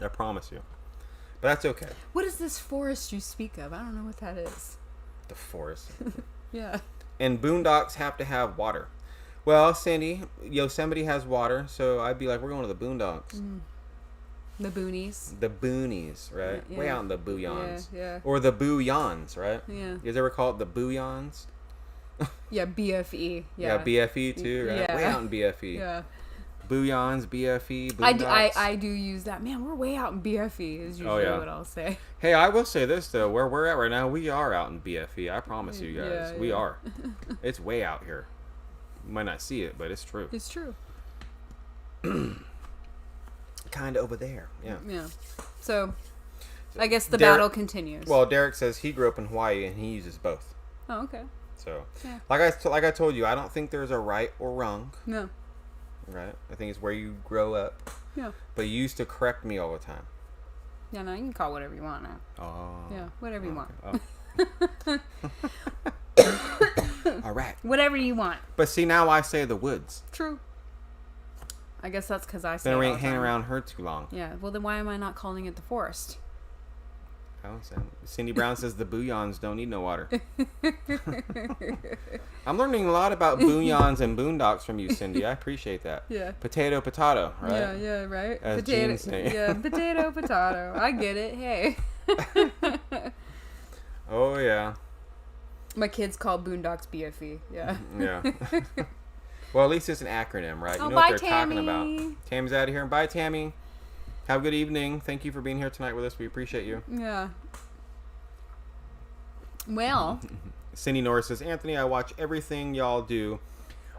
A: I promise you. But that's okay.
B: What is this forest you speak of? I don't know what that is.
A: The forest.
B: Yeah.
A: And boondocks have to have water. Well, Cindy, Yosemite has water, so I'd be like, we're going to the boondocks.
B: The boonies.
A: The boonies, right?
B: Yeah.
A: Way out in the booyons.
B: Yeah.
A: Or the booyons, right?
B: Yeah.
A: You guys ever call it the booyons?
B: Yeah, BFE.
A: Yeah, BFE too, right?
B: Yeah.
A: Way out in BFE.
B: Yeah.
A: Booyons, BFE, boondocks.
B: I do use that. Man, we're way out in BFE is usually what I'll say.
A: Hey, I will say this though, where we're at right now, we are out in BFE. I promise you guys.
B: Yeah,
A: we are. It's way out here. You might not see it, but it's true.
B: It's true.
A: Kind of over there. Yeah.
B: Yeah. So, I guess the battle continues.
A: Well, Derek says he grew up in Hawaii and he uses both.
B: Oh, okay.
A: So,
B: yeah.
A: like I told you, I don't think there's a right or wrong.
B: No.
A: Right? I think it's where you grow up.
B: Yeah.
A: But you used to correct me all the time.
B: Yeah, no, you can call whatever you want now.
A: Oh.
B: Yeah, whatever you want.
A: Oh. All right.
B: Whatever you want.
A: But see, now I say the woods.
B: True. I guess that's because I say
A: then
B: it
A: we
B: all
A: ain't
B: the
A: hanging
B: time.
A: around her too long.
B: Yeah, well then why am I not calling it the forest?
A: Oh, so Cindy Brown says the booyons don't need no water. I'm learning a lot about booyons and boondocks from you, Cindy. I appreciate that.
B: Yeah.
A: Potato, right?
B: Yeah, right.
A: As
B: potato,
A: Gene saying.
B: Yeah, potato. I get it. Hey.
A: Oh yeah.
B: My kids call boondocks BFE. Yeah.
A: Yeah. Well, at least it's an acronym, right?
B: Oh,
A: You know
B: bye,
A: what they're
B: Tammy.
A: talking about. Tammy's out of here. Bye, Tammy. Have a good evening. Thank you for being here tonight with us. We appreciate you.
B: Yeah. Well.
A: Cindy Norris says, Anthony, I watch everything y'all do.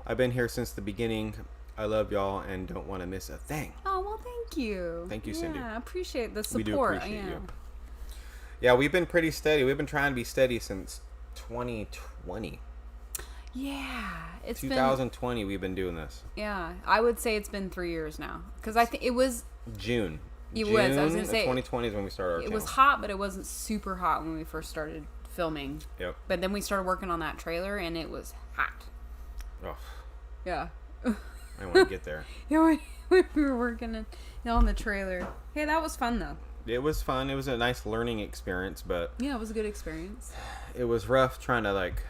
A: I've been here since the beginning. I love y'all and don't want to miss a thing.
B: Oh, well, thank you.
A: Thank you, Cindy.
B: Yeah, I appreciate the support.
A: We do appreciate you. Yeah, we've been pretty steady. We've been trying to be steady since 2020.
B: Yeah. It's
A: 2020 we've been doing this.
B: Yeah. I would say it's been 3 years now. Because I think it was...
A: June.
B: It
A: June
B: was. I was gonna
A: of
B: say
A: 2020 is when we started our
B: it
A: channel.
B: was hot, but it wasn't super hot when we first started filming.
A: Yep.
B: But then we started working on that trailer, and it was hot.
A: Oh,
B: Yeah.
A: I want to get there.
B: Yeah, we were working on the trailer. Hey, that was fun though.
A: It was fun. It was a nice learning experience, but
B: Yeah, it was a good experience.
A: it was rough trying to like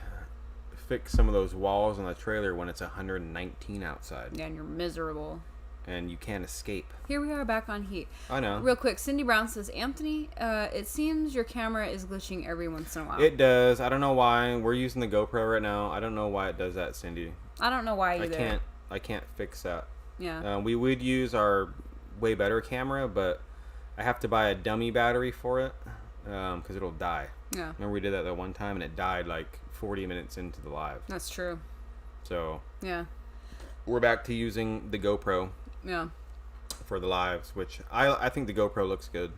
A: fix some of those walls on the trailer when it's 119 outside.
B: Yeah, and you're miserable.
A: And you can't escape.
B: Here we are back on heat.
A: I know.
B: Real quick, Cindy Brown says, Anthony, it seems your camera is glitching every once in a while.
A: It does. I don't know why. We're using the GoPro right now. I don't know why it does that, Cindy.
B: I don't know why either.
A: I can't fix that.
B: Yeah.
A: We would use our way better camera, but I have to buy a dummy battery for it because it'll die.
B: Yeah.
A: Remember we did that one time and it died like 40 minutes into the live.
B: That's true.
A: So
B: Yeah.
A: we're back to using the GoPro
B: Yeah.
A: for the lives, which I think the GoPro looks good.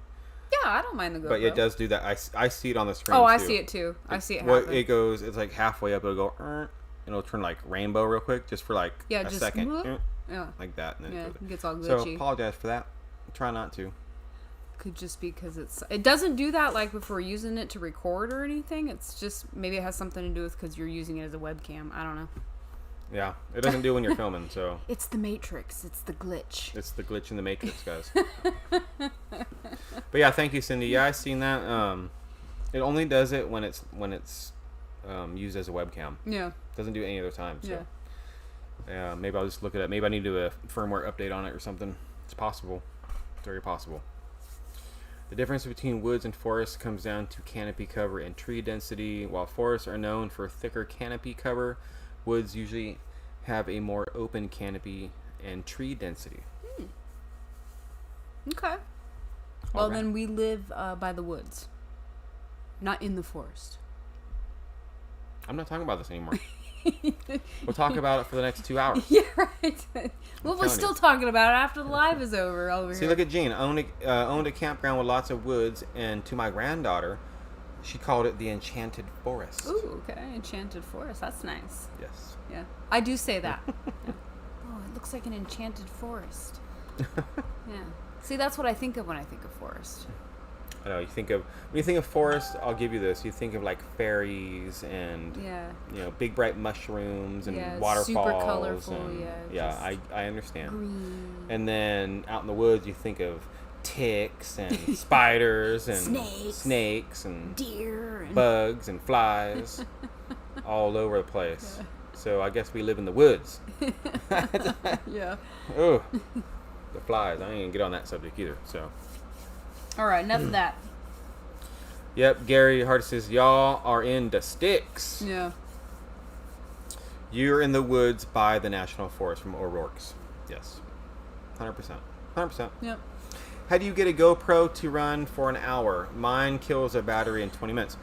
B: Yeah, I don't mind the GoPro.
A: But it does do that. I see it on the screen.
B: Oh, I
A: too.
B: see it too. I see it
A: Well,
B: happen.
A: it goes. It's like halfway up. It'll go. And it'll turn like rainbow real quick, just for like
B: Yeah,
A: a
B: just
A: second.
B: whoop. Yeah.
A: Like that. And then
B: Yeah,
A: it goes.
B: it gets all
A: So
B: glitchy.
A: apologize for that. Try not to.
B: Could just be because it doesn't do that like if we're using it to record or anything. It's just maybe it has something to do with because you're using it as a webcam. I don't know.
A: Yeah, it doesn't do when you're filming. So
B: It's the Matrix. It's the glitch.
A: it's the glitch in the matrix, guys. But yeah, thank you, Cindy. Yeah, I seen that. It only does it when it's used as a webcam.
B: Yeah.
A: Doesn't do it any other time. So.
B: Yeah.
A: Yeah, maybe I'll just look it up. Maybe I need to do a firmware update on it or something. It's possible. It's very possible. The difference between woods and forests comes down to canopy cover and tree density. While forests are known for thicker canopy cover, woods usually have a more open canopy and tree density.
B: Okay. Well,
A: Alright.
B: then we live by the woods, not in the forest.
A: I'm not talking about this anymore. We'll talk about it for the next 2 hours.
B: Yeah, right. Well, we're
A: telling
B: still
A: you.
B: talking about it after the live is over. Over
A: See,
B: here.
A: look at Jean. Owned a campground with lots of woods, and to my granddaughter, she called it the Enchanted Forest.
B: Ooh, okay. Enchanted forest. That's nice.
A: Yes.
B: Yeah. I do say that. Yeah. Oh, it looks like an enchanted forest. Yeah. See, that's what I think of when I think of forest.
A: I know. When you think of forest, I'll give you this. You think of like fairies and
B: Yeah.
A: big bright mushrooms and
B: Yeah,
A: waterfalls.
B: super colorful,
A: And,
B: yeah,
A: yeah.
B: just
A: I understand.
B: Green.
A: And then out in the woods, you think of ticks and spiders and snakes and
B: Deer. And
A: bugs and flies all over the place. So I guess we live in the woods.
B: yeah.
A: Oh, the flies. I ain't gonna get on that subject either. So,
B: All right. Enough of that.
A: yep. Gary Hart says y'all are in the sticks.
B: Yeah.
A: You're in the woods by the National Forest from O'Rourke's. Yes, 100%. 100%.
B: Yep.
A: How do you get a GoPro to run for an hour? Mine kills a battery in 20 minutes.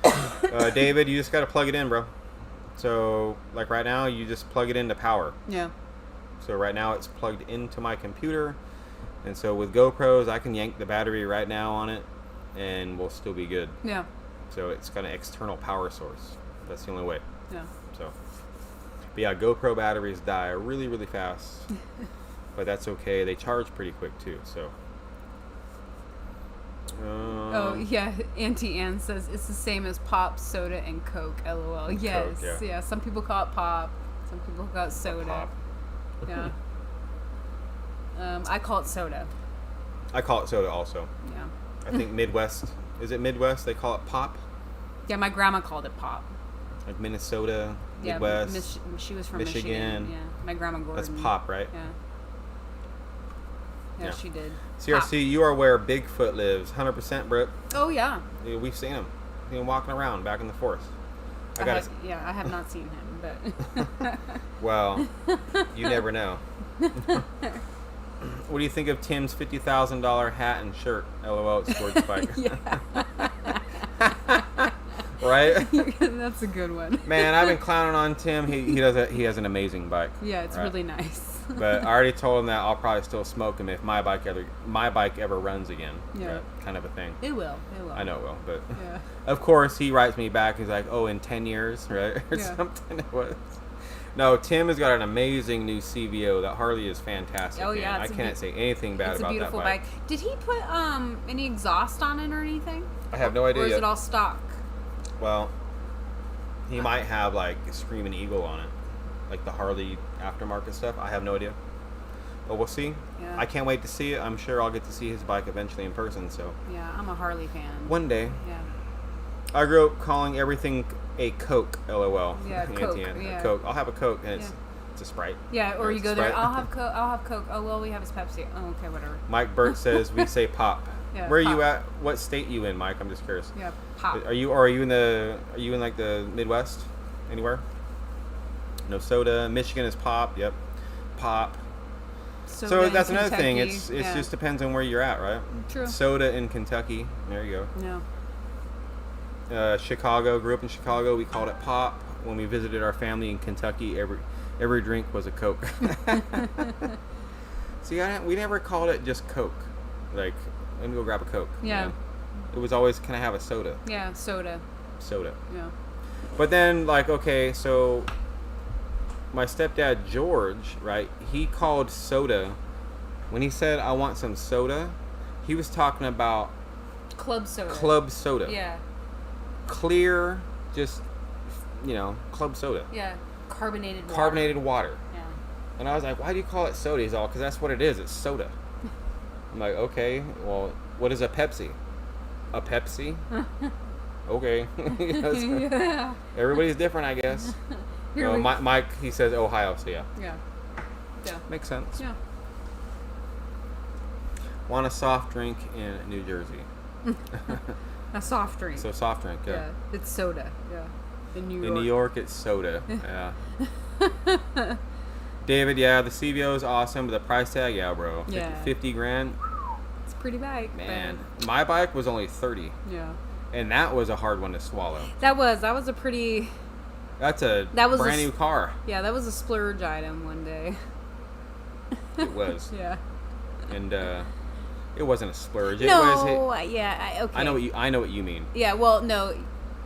A: David, you just got to plug it in, bro. So, like right now, you just plug it into power.
B: Yeah.
A: So right now it's plugged into my computer. And so with GoPros, I can yank the battery right now on it and we'll still be good.
B: Yeah.
A: So it's got an external power source. That's the only way.
B: Yeah.
A: So, but yeah, GoPro batteries die really, really fast. But that's okay. They charge pretty quick too. So.
B: Oh yeah, Auntie Ann says it's the same as pop, soda, and Coke. LOL. Yes,
A: Coke, yeah.
B: yeah. Some people call it pop. Some people call it soda.
A: Pop.
B: Yeah. I call it soda.
A: I call it soda also.
B: Yeah.
A: I think Midwest. Is it Midwest? They call it pop.
B: Yeah, my grandma called it pop.
A: Like Minnesota,
B: Yeah,
A: Midwest.
B: she was from
A: Michigan.
B: Michigan. Yeah, my grandma Gordon.
A: That's pop, right?
B: Yeah. Yeah,
A: Yeah.
B: she did.
A: CRC, you are where Bigfoot lives. 100%, Brooke.
B: Oh yeah.
A: Yeah, we've seen him. Seen him walking around back in the forest.
B: I have not seen him, but
A: Well, you never know. What do you think of Tim's $50,000 hat and shirt? LOL, it's George Spike. Right?
B: That's a good one.
A: Man, I've been clowning on Tim. He has an amazing bike.
B: Yeah, it's
A: right?
B: really nice.
A: But I already told him that I'll probably still smoke him if my bike ever runs again.
B: Yeah.
A: Right? Kind of a thing.
B: It will.
A: I know it will, but
B: Yeah.
A: of course he writes me back. He's like, "Oh, in 10 years, right, or
B: Yeah.
A: something." It was. No, Tim has got an amazing new CVO. That Harley is fantastic.
B: Oh yeah,
A: I can't say anything bad
B: it's
A: about
B: a beautiful
A: that bike.
B: Did he put any exhaust on it or anything?
A: I have no idea.
B: Or is
A: yet.
B: it all stock?
A: Well, he might have like Screaming Eagle on it, like the Harley aftermarket stuff. I have no idea, but we'll see.
B: Yeah.
A: I can't wait to see it. I'm sure I'll get to see his bike eventually in person. So
B: Yeah, I'm a Harley fan.
A: one day.
B: Yeah.
A: I grew up calling everything a Coke. LOL.
B: Yeah, Coke. Yeah.
A: A Coke. I'll have a Coke, and it's a Sprite.
B: Yeah, or
A: Or
B: you
A: it's
B: go there.
A: Sprite.
B: I'll have Coke. I'll have Coke. Oh well, we have his Pepsi. Oh okay, whatever.
A: Mike Burt says we say pop.
B: Yeah,
A: Where are
B: pop.
A: you at? What state you in, Mike? I'm just curious.
B: Yeah, pop.
A: Are you in like the Midwest? Anywhere? No soda. Michigan is pop. Yep. Pop.
B: Soda
A: So
B: in
A: that's another thing.
B: Kentucky.
A: It's
B: Yeah.
A: just depends on where you're at, right?
B: True.
A: Soda in Kentucky. There you
B: No.
A: go. Chicago. Grew up in Chicago. We called it pop. When we visited our family in Kentucky, every drink was a Coke. See, we never called it just Coke. Like, let me go grab a Coke.
B: Yeah.
A: You know? It was always, can I have a soda?
B: Yeah, soda.
A: Soda.
B: Yeah.
A: But then, like, okay, so my stepdad, George, right, he called soda, when he said, I want some soda, he was talking about
B: Club soda.
A: club soda.
B: Yeah.
A: Clear, just, club soda.
B: Yeah. Carbonated water.
A: Carbonated water.
B: Yeah.
A: And I was like, why do you call it soda? He's all, because that's what it is. It's soda. I'm like, okay, well, what is a Pepsi? A Pepsi? Okay.
B: Yeah.
A: Everybody's different, I guess.
B: Here we-
A: Mike, he says Ohio, so yeah.
B: Yeah. Yeah.
A: Makes sense.
B: Yeah.
A: Want a soft drink in New Jersey.
B: A soft drink.
A: So soft drink, yeah.
B: Yeah. It's soda. Yeah. In New York.
A: In New York, it's soda. Yeah. David, yeah, the CVO is awesome, but the price tag, yeah, bro.
B: Yeah.
A: 50 grand.
B: It's a pretty bike.
A: Man, my bike was only 30.
B: Yeah.
A: And that was a hard one to swallow.
B: That was a pretty.
A: That's a
B: That was
A: brand new car.
B: Yeah, that was a splurge item one day.
A: It was.
B: Yeah.
A: And it wasn't a splurge. It
B: No.
A: was.
B: Yeah. Okay.
A: I know what you mean.
B: Yeah. Well, no.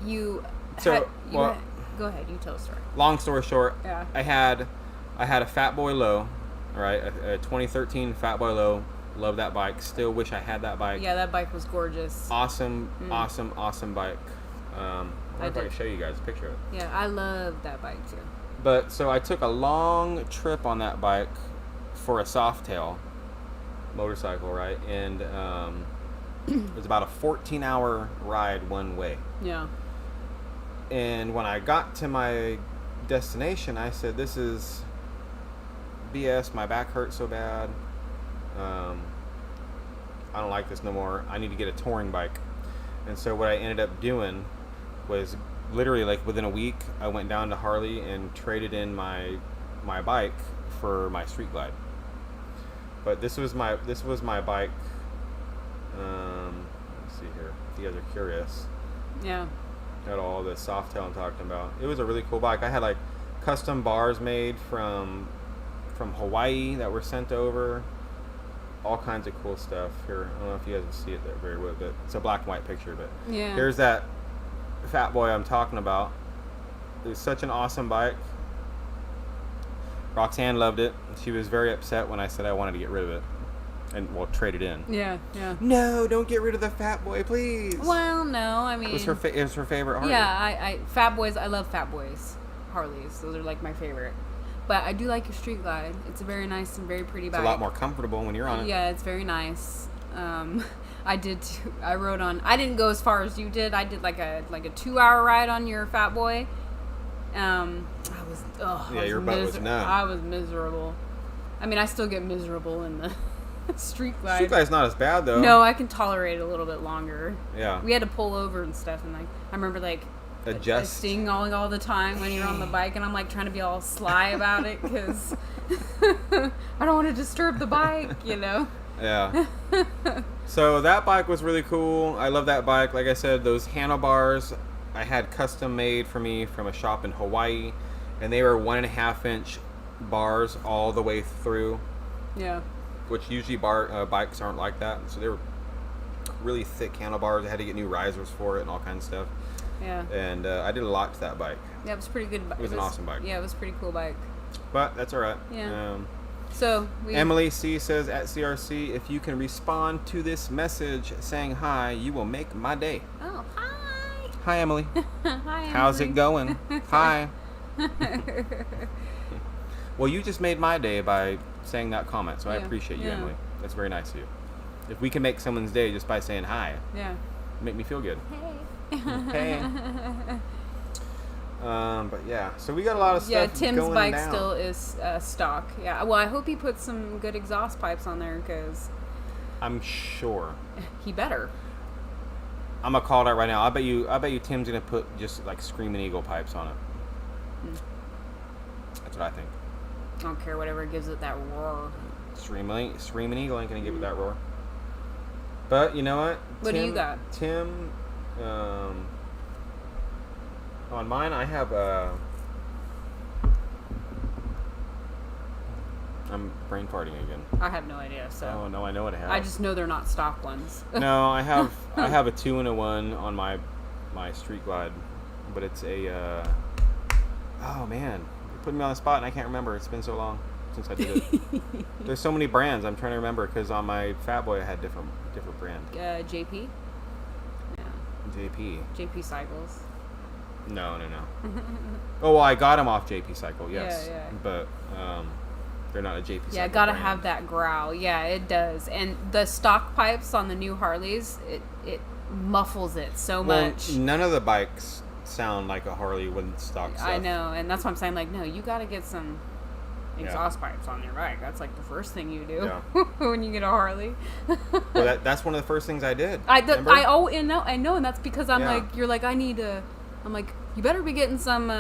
B: You.
A: So, well-
B: go ahead. You tell the story.
A: Long story short,
B: Yeah.
A: I had a Fat Boy Low, all right, a 2013 Fat Boy Low. Love that bike. Still wish I had that bike.
B: Yeah, that bike was gorgeous.
A: Awesome bike. I wonder if I
B: did.
A: can show you guys a picture of it.
B: Yeah, I love that bike too.
A: But so I took a long trip on that bike for a Softail motorcycle, right? And it was about a 14-hour ride one way.
B: Yeah.
A: And when I got to my destination, I said, "This is BS. My back hurts so bad. I don't like this no more. I need to get a touring bike." And so what I ended up doing was literally like within a week, I went down to Harley and traded in my bike for my Street Glide. But this was my bike. Let's see here, if you guys are curious.
B: Yeah.
A: Got all the Softail I'm talking about. It was a really cool bike. I had like custom bars made from Hawaii that were sent over. All kinds of cool stuff here. I don't know if you guys will see it there very well, but it's a black and white picture. But
B: Yeah.
A: here's that Fat Boy I'm talking about. It was such an awesome bike. Roxanne loved it. She was very upset when I said I wanted to get rid of it and trade it in.
B: Yeah. Yeah.
A: No, don't get rid of the Fat Boy, please.
B: Well, no, I mean.
A: It was her favorite Harley.
B: Yeah, I Fat Boys. I love Fat Boys Harleys. Those are like my favorite. But I do like your Street Glide. It's a very nice and very pretty bike.
A: It's a lot more comfortable when you're on it.
B: Yeah, it's very nice. I did. I rode on. I didn't go as far as you did. I did like a 2-hour ride on your Fat Boy. I was.
A: Yeah, your butt was numb.
B: I was miserable. I mean, I still get miserable in the Street Glide.
A: Street Glide's not as bad though.
B: No, I can tolerate it a little bit longer.
A: Yeah.
B: We had to pull over and stuff, and like I remember like adjusting all the time when you're on the bike, and I'm like trying to be all sly about it because I don't want to disturb the bike, you know.
A: Yeah. So that bike was really cool. I love that bike. Like I said, those handlebars I had custom made for me from a shop in Hawaii, and they were 1.5-inch bars all the way through.
B: Yeah.
A: Which usually bikes aren't like that. So they were really thick handlebars. I had to get new risers for it and all kinds of stuff.
B: Yeah.
A: And I did a lot to that bike.
B: Yeah, it was pretty good.
A: It was an awesome bike.
B: Yeah, it was a pretty cool bike.
A: But that's all right.
B: Yeah. So
A: Emily C says at CRC, if you can respond to this message saying hi, you will make my day.
B: Oh, hi.
A: Hi, Emily.
B: Hi, Emily.
A: How's it going? Hi. Well, you just made my day by saying that comment, so I appreciate you, Emily. That's very nice of you. If we can make someone's day just by saying hi, make me feel good.
B: Hey.
A: But yeah, so we got a lot of stuff.
B: Yeah, Tim's
A: going
B: bike
A: down.
B: still is stock. Yeah, well, I hope he puts some good exhaust pipes on there because
A: I'm sure
B: he better.
A: I'm gonna call it out right now. I bet you Tim's gonna put just like Screaming Eagle pipes on it. That's what I think.
B: I don't care, whatever gives it that roar.
A: Screaming Eagle ain't gonna give it that roar. But you know what?
B: What do you got?
A: Tim, on mine I have I'm brain farting again.
B: I have no idea. So.
A: Oh no, I know what I have.
B: I just know they're not stock ones.
A: No, I have a 2-in-1 on my Street Glide, but it's a oh man, you're putting me on the spot and I can't remember. It's been so long since I did it. There's so many brands I'm trying to remember because on my Fat Boy I had different brand.
B: JP. Yeah. JP Cycles.
A: No. Oh well, I got them off JP Cycle, yes.
B: Yeah.
A: But they're not a JP Cycle.
B: Yeah, gotta
A: brand.
B: have that growl. Yeah, it does. And the stock pipes on the new Harleys, it muffles it so much.
A: None of the bikes sound like a Harley with stock stuff.
B: I know, and that's why I'm saying, like, no, you gotta get some exhaust pipes on your bike. That's like the first thing you do when you get a Harley.
A: Well, that's one of the first things I did.
B: I know, and that's because I'm like, you're like, I'm like, you better be getting some.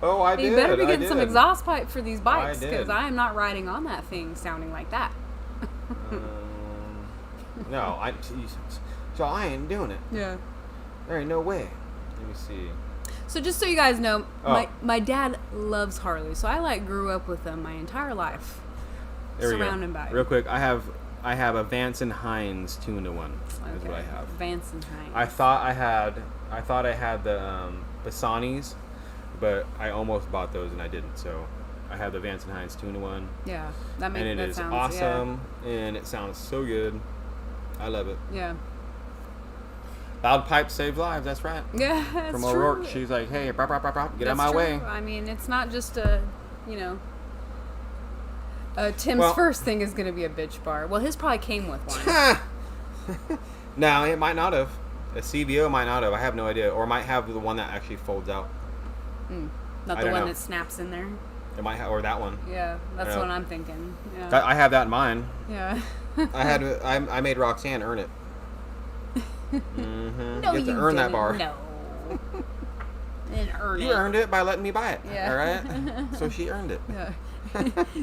A: Oh, I did.
B: You better be getting some exhaust pipe for these bikes because
A: I
B: I am not riding on that thing sounding like that.
A: No, so I ain't doing it.
B: Yeah.
A: There ain't no way. Let me see.
B: So just so you guys know, my dad loves Harley, so I like grew up with them my entire life. Surrounded by.
A: Real quick, I have a Vance and Hines 2-in-1. Is what I have.
B: Vance and Hines.
A: I thought I had the Basanis, but I almost bought those and I didn't. So I have the Vance and Hines 2-in-1.
B: Yeah, that makes
A: and it
B: sounds
A: awesome, and it sounds so good. I love it.
B: Yeah.
A: Loud pipes save lives. That's right.
B: Yeah, that's
A: From
B: true.
A: O'Rourke, she's like, "Hey, get out of my way."
B: I mean, it's not just Tim's first thing is going to be a bitch bar. Well, his probably came with one.
A: No, it might not have. A CVO might not have. I have no idea. Or it might have the one that actually folds out.
B: Not the one that snaps in there.
A: It might have, or that one.
B: Yeah, that's what I'm thinking. Yeah.
A: I have that in mine.
B: Yeah.
A: I made Roxanne earn it. Mm-hmm.
B: No,
A: you have to earn that bar.
B: No.
A: You earned it by letting me buy it.
B: Yeah.
A: All right. So she earned it.
B: Yeah.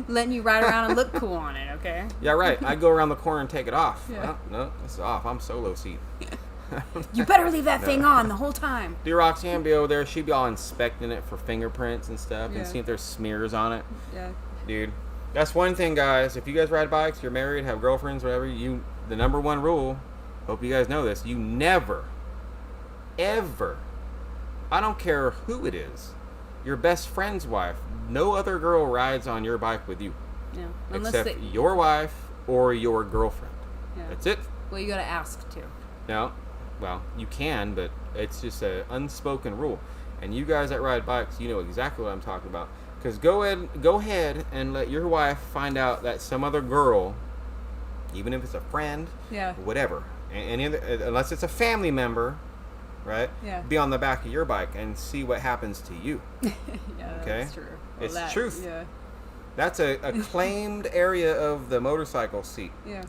B: Letting you ride around and look cool on it, okay?
A: Yeah, right. I go around the corner and take it off.
B: Yeah.
A: No, it's off. I'm solo seat.
B: You better leave that thing on the whole time.
A: Dear Roxanne be over there. She'd be all inspecting it for fingerprints and stuff and see if there's smears on it.
B: Yeah.
A: Dude, that's one thing, guys. If you guys ride bikes, you're married, have girlfriends, whatever, the number one rule, hope you guys know this, you never, ever, I don't care who it is, your best friend's wife, no other girl rides on your bike with you.
B: Yeah.
A: Except your wife or your girlfriend.
B: Yeah.
A: That's it.
B: Well, you gotta ask too.
A: No. Well, you can, but it's just an unspoken rule. And you guys that ride bikes, you know exactly what I'm talking about. Because go ahead and let your wife find out that some other girl, even if it's a friend, whatever, unless it's a family member, right?
B: Yeah.
A: Be on the back of your bike and see what happens to you.
B: Yeah,
A: okay?
B: That's true.
A: It's the truth.
B: Yeah.
A: That's a claimed area of the motorcycle seat.
B: Yeah.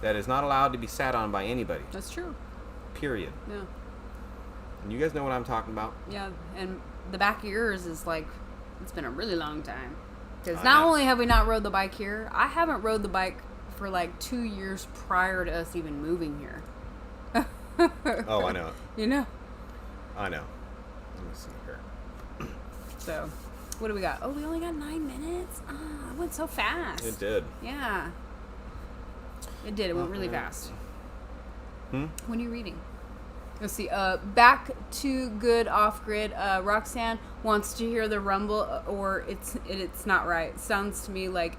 A: That is not allowed to be sat on by anybody.
B: That's true.
A: Period.
B: Yeah.
A: And you guys know what I'm talking about.
B: Yeah, and the back of yours is like, it's been a really long time. Because not only have we not rode the bike here, I haven't rode the bike for like 2 years prior to us even moving here.
A: Oh, I know.
B: You know?
A: I know. Let me see here.
B: So, what do we got? Oh, we only got 9 minutes? Ah, it went so fast.
A: It did.
B: Yeah. It did. It went really fast.
A: Hmm?
B: When are you reading? Let's see. Back to good off-grid. Roxanne wants to hear the rumble, or it's not right. Sounds to me like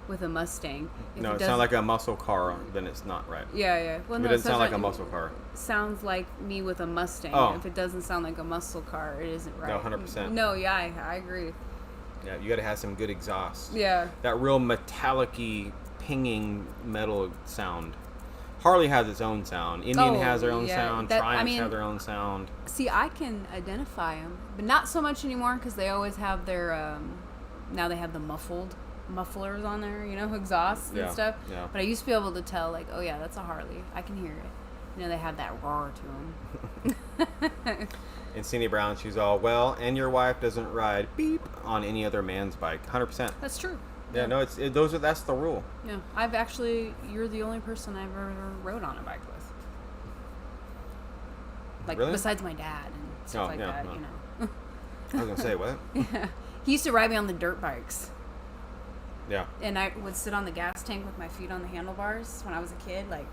B: with a Mustang.
A: No, it sounds like a muscle car. Then it's not right.
B: Yeah. Well,
A: no, it doesn't sound like a muscle car.
B: Sounds like me with a Mustang.
A: Oh.
B: If it doesn't sound like a muscle car, it isn't right.
A: No, 100%.
B: No, yeah, I agree.
A: Yeah, you got to have some good exhaust.
B: Yeah.
A: That real metallic-y, pinging metal sound. Harley has its own sound. Indian has their own sound. Triumphs have their own sound.
B: See, I can identify them, but not so much anymore because they always have their. Now they have the mufflers on there, exhausts and stuff.
A: Yeah.
B: But I used to be able to tell, like, oh yeah, that's a Harley. I can hear it. They have that roar to them.
A: And Cindy Brown, she's all, well, and your wife doesn't ride beep on any other man's bike. 100%.
B: That's true.
A: Yeah, no, that's the rule.
B: Yeah, you're the only person I've ever rode on a bike with. Like,
A: really?
B: Besides my dad and stuff like that,
A: no. I was going to say, what?
B: Yeah. He used to ride me on the dirt bikes.
A: Yeah.
B: And I would sit on the gas tank with my feet on the handlebars when I was a kid. Like,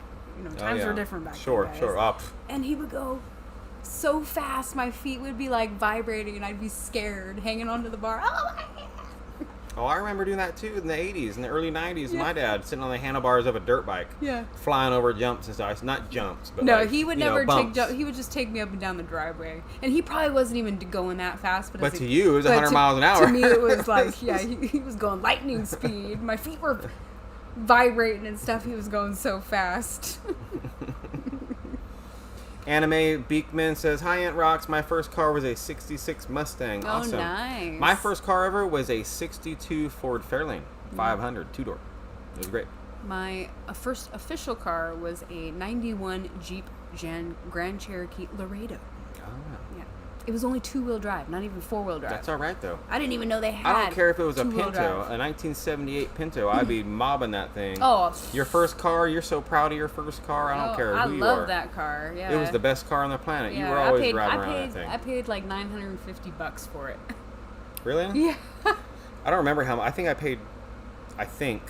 B: times were different back then.
A: Sure, up.
B: And he would go so fast, my feet would be like vibrating and I'd be scared hanging onto the bar. Oh my God.
A: Oh, I remember doing that too in the 80s, in the early 90s. Yeah. My dad sitting on the handlebars of a dirt bike, flying over jumps and stuff. Not jumps, but
B: no, he would never take
A: jumps.
B: He would just take me up and down the driveway, and he probably wasn't even going that fast. But
A: to you, it was 100 miles an hour.
B: To me, it was like, he was going lightning speed. My feet were vibrating and stuff. He was going so fast.
A: Anime Beekman says, hi, Aunt Rox. My first car was a 66 Mustang. Awesome.
B: Oh, nice.
A: My first car ever was a 62 Ford Fairlane 500, two-door. It was great.
B: My first official car was a 91 Jeep Grand Cherokee Laredo.
A: Oh,
B: yeah. It was only two-wheel drive, not even four-wheel drive.
A: That's all right, though.
B: I didn't even know they had
A: I don't care if it was a
B: two-wheel
A: Pinto,
B: drive.
A: a 1978 Pinto. I'd be mobbing that thing.
B: Oh.
A: Your first car, you're so proud of your first car. I don't care who you are.
B: I love that car, yeah.
A: It was the best car on the planet.
B: Yeah,
A: You were always driving around that thing.
B: I paid like $950 for it.
A: Really?
B: Yeah.
A: I don't remember how much. I think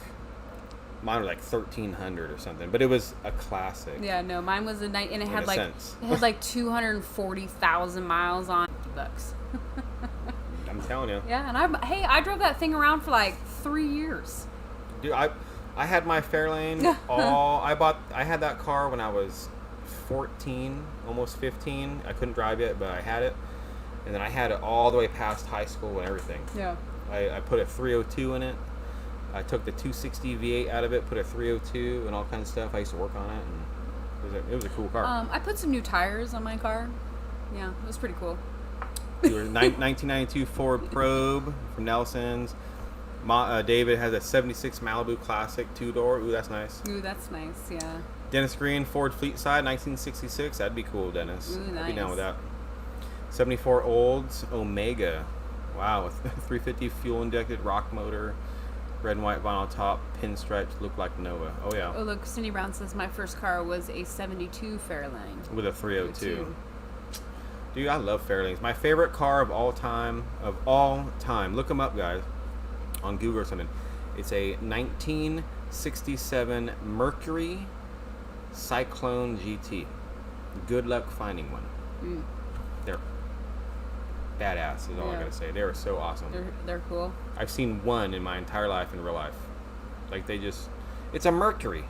A: mine was like $1,300 or something, but it was a classic.
B: Yeah, no, mine was a night, and it had like 240,000 miles on $50.
A: I'm telling you.
B: Yeah, and I drove that thing around for like 3 years.
A: Dude, I had my Fairlane I had that car when I was 14, almost 15. I couldn't drive yet, but I had it. And then I had it all the way past high school and everything.
B: Yeah.
A: I put a 302 in it. I took the 260 V8 out of it, put a 302 and all kinds of stuff. I used to work on it, and it was a cool car.
B: I put some new tires on my car. Yeah, it was pretty cool.
A: You were 1992 Ford Probe from Nelson's. David has a 76 Malibu Classic two-door. Ooh, that's nice.
B: Ooh, that's nice, yeah.
A: Dennis Green Ford Fleetside 1966. That'd be cool, Dennis.
B: Ooh, nice.
A: I'd be down with that. 74 Olds Omega. Wow, with 350 fuel-injected rock motor. Red and white vinyl top, pinstripes, look like Nova. Oh, yeah.
B: Oh, look, Cindy Brown says my first car was a 72 Fairlane.
A: With a 302. Dude, I love Fairlanes. My favorite car of all time. Look them up, guys, on Google or something. It's a 1967 Mercury Cyclone GT. Good luck finding one.
B: Mm.
A: They're badass is all I gotta say. They are so awesome.
B: They're cool.
A: I've seen one in my entire life in real life. Like it's a Mercury.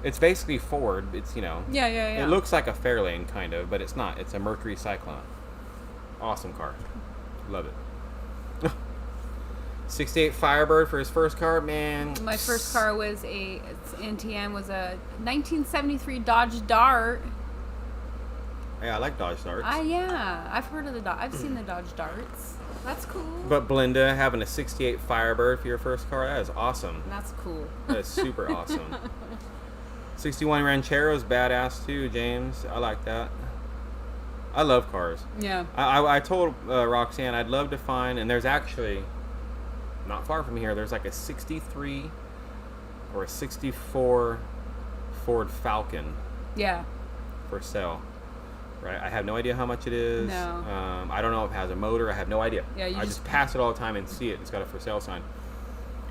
A: It's basically Ford. It's
B: Yeah.
A: It looks like a Fairlane kind of, but it's not. It's a Mercury Cyclone. Awesome car. Love it. 68 Firebird for his first car, man.
B: My first car was NTM was a 1973 Dodge Dart.
A: Yeah, I like Dodge Darts.
B: I've heard of I've seen the Dodge Darts. That's cool.
A: But Belinda having a 68 Firebird for your first car, that is awesome.
B: That's cool.
A: That is super awesome. 61 Ranchero is badass too, James. I like that. I love cars.
B: Yeah.
A: I told Roxanne I'd love to find, and there's actually, not far from here, there's like a 63 or a 64 Ford Falcon.
B: Yeah.
A: For sale. Right, I have no idea how much it is.
B: No.
A: I don't know if it has a motor. I have no idea.
B: Yeah,
A: I just pass it all the time and see it. It's got a for sale sign.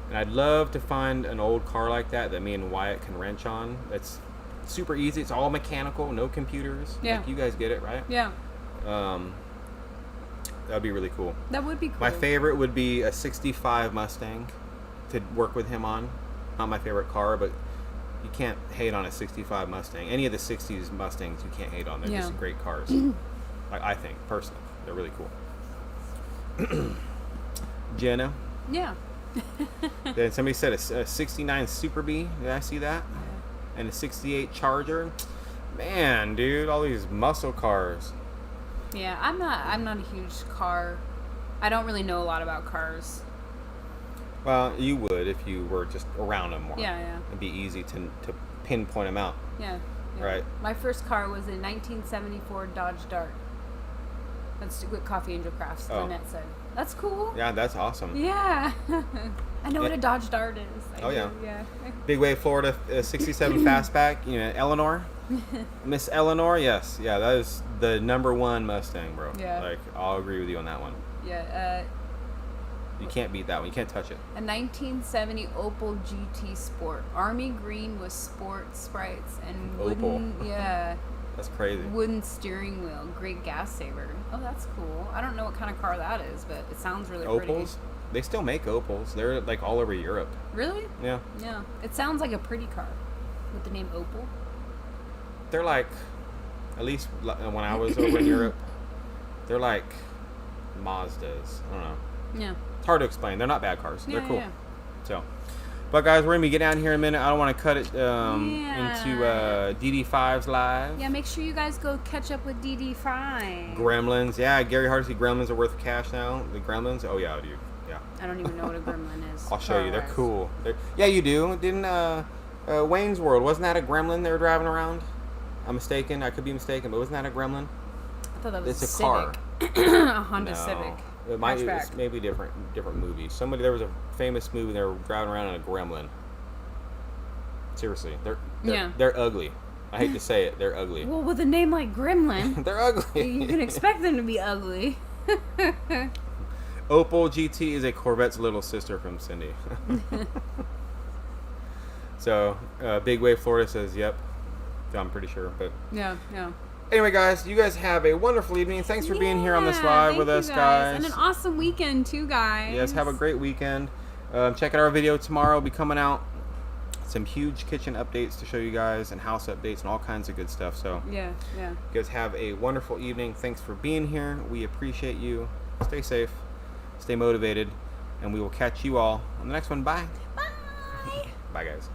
A: And I'd love to find an old car like that me and Wyatt can wrench on. That's super easy. It's all mechanical, no computers.
B: Yeah.
A: Like, you guys get it, right?
B: Yeah.
A: That'd be really cool.
B: That would be cool.
A: My favorite would be a 65 Mustang to work with him on. Not my favorite car, but you can't hate on a 65 Mustang. Any of the 60s Mustangs you can't hate on. They're just great cars. I think, personally. They're really cool. Jenna.
B: Yeah.
A: Then somebody said a 69 Super Bee. Did I see that?
B: Yeah.
A: And a 68 Charger. Man, dude, all these muscle cars.
B: Yeah, I'm not a huge car. I don't really know a lot about cars.
A: Well, you would if you were just around them more.
B: Yeah.
A: It'd be easy to pinpoint them out.
B: Yeah.
A: Right.
B: My first car was a 1974 Dodge Dart. That's what Coffee Angel Crafts, Lynette said. That's cool.
A: Yeah, that's awesome.
B: Yeah. I know what a Dodge Dart is.
A: Yeah.
B: Yeah.
A: Big Wave, Florida, 67 Fastback. Eleanor. Miss Eleanor, yes. Yeah, that is the #1 Mustang, bro.
B: Yeah.
A: Like, I'll agree with you on that one.
B: Yeah.
A: You can't beat that one. You can't touch it.
B: A 1970 Opel GT Sport. Army green with sport sprites and wooden.
A: Opel.
B: Yeah.
A: That's crazy.
B: Wooden steering wheel. Great gas saver. Oh, that's cool. I don't know what kind of car that is, but it sounds really pretty.
A: Opels? They still make Opels. They're like all over Europe.
B: Really?
A: Yeah.
B: Yeah. It sounds like a pretty car with the name Opel.
A: They're like, at least when I was over in Europe, they're like Mazdas. I don't know.
B: Yeah.
A: It's hard to explain. They're not bad cars. They're cool.
B: Yeah.
A: So, but guys, we're gonna be getting down here in a minute. I don't want to cut it into DD5's live.
B: Yeah, make sure you guys go catch up with DD5.
A: Gremlins. Yeah, Gary Hardesty Gremlins are worth cash now. The Gremlins. Oh yeah, dude. Yeah.
B: I don't even know what a gremlin is.
A: I'll show you. They're
B: car-wise.
A: cool. Yeah, you do. Didn't Wayne's World, wasn't that a gremlin they were driving around? I'm mistaken. I could be mistaken, but wasn't that a gremlin?
B: I thought that was
A: It's a
B: Civic.
A: car.
B: A Honda
A: No.
B: Civic.
A: It might be
B: Hatchback.
A: maybe different movies. There was a famous movie they were driving around in a gremlin. Seriously, they're ugly. I hate to say it, they're ugly.
B: Well, with a name like Gremlin,
A: They're ugly.
B: you can expect them to be ugly.
A: Opel GT is a Corvette's little sister from Cindy. So, Big Wave Florida says, yep. I'm pretty sure, but
B: Yeah.
A: anyway, guys, you guys have a wonderful evening. Thanks for being here on this live with us, guys.
B: And an awesome weekend, too, guys.
A: Yes, have a great weekend. Check out our video tomorrow. Will be coming out. Some huge kitchen updates to show you guys and house updates and all kinds of good stuff. So,
B: Yeah.
A: you guys have a wonderful evening. Thanks for being here. We appreciate you. Stay safe. Stay motivated. And we will catch you all on the next one. Bye.
B: Bye.
A: Bye, guys.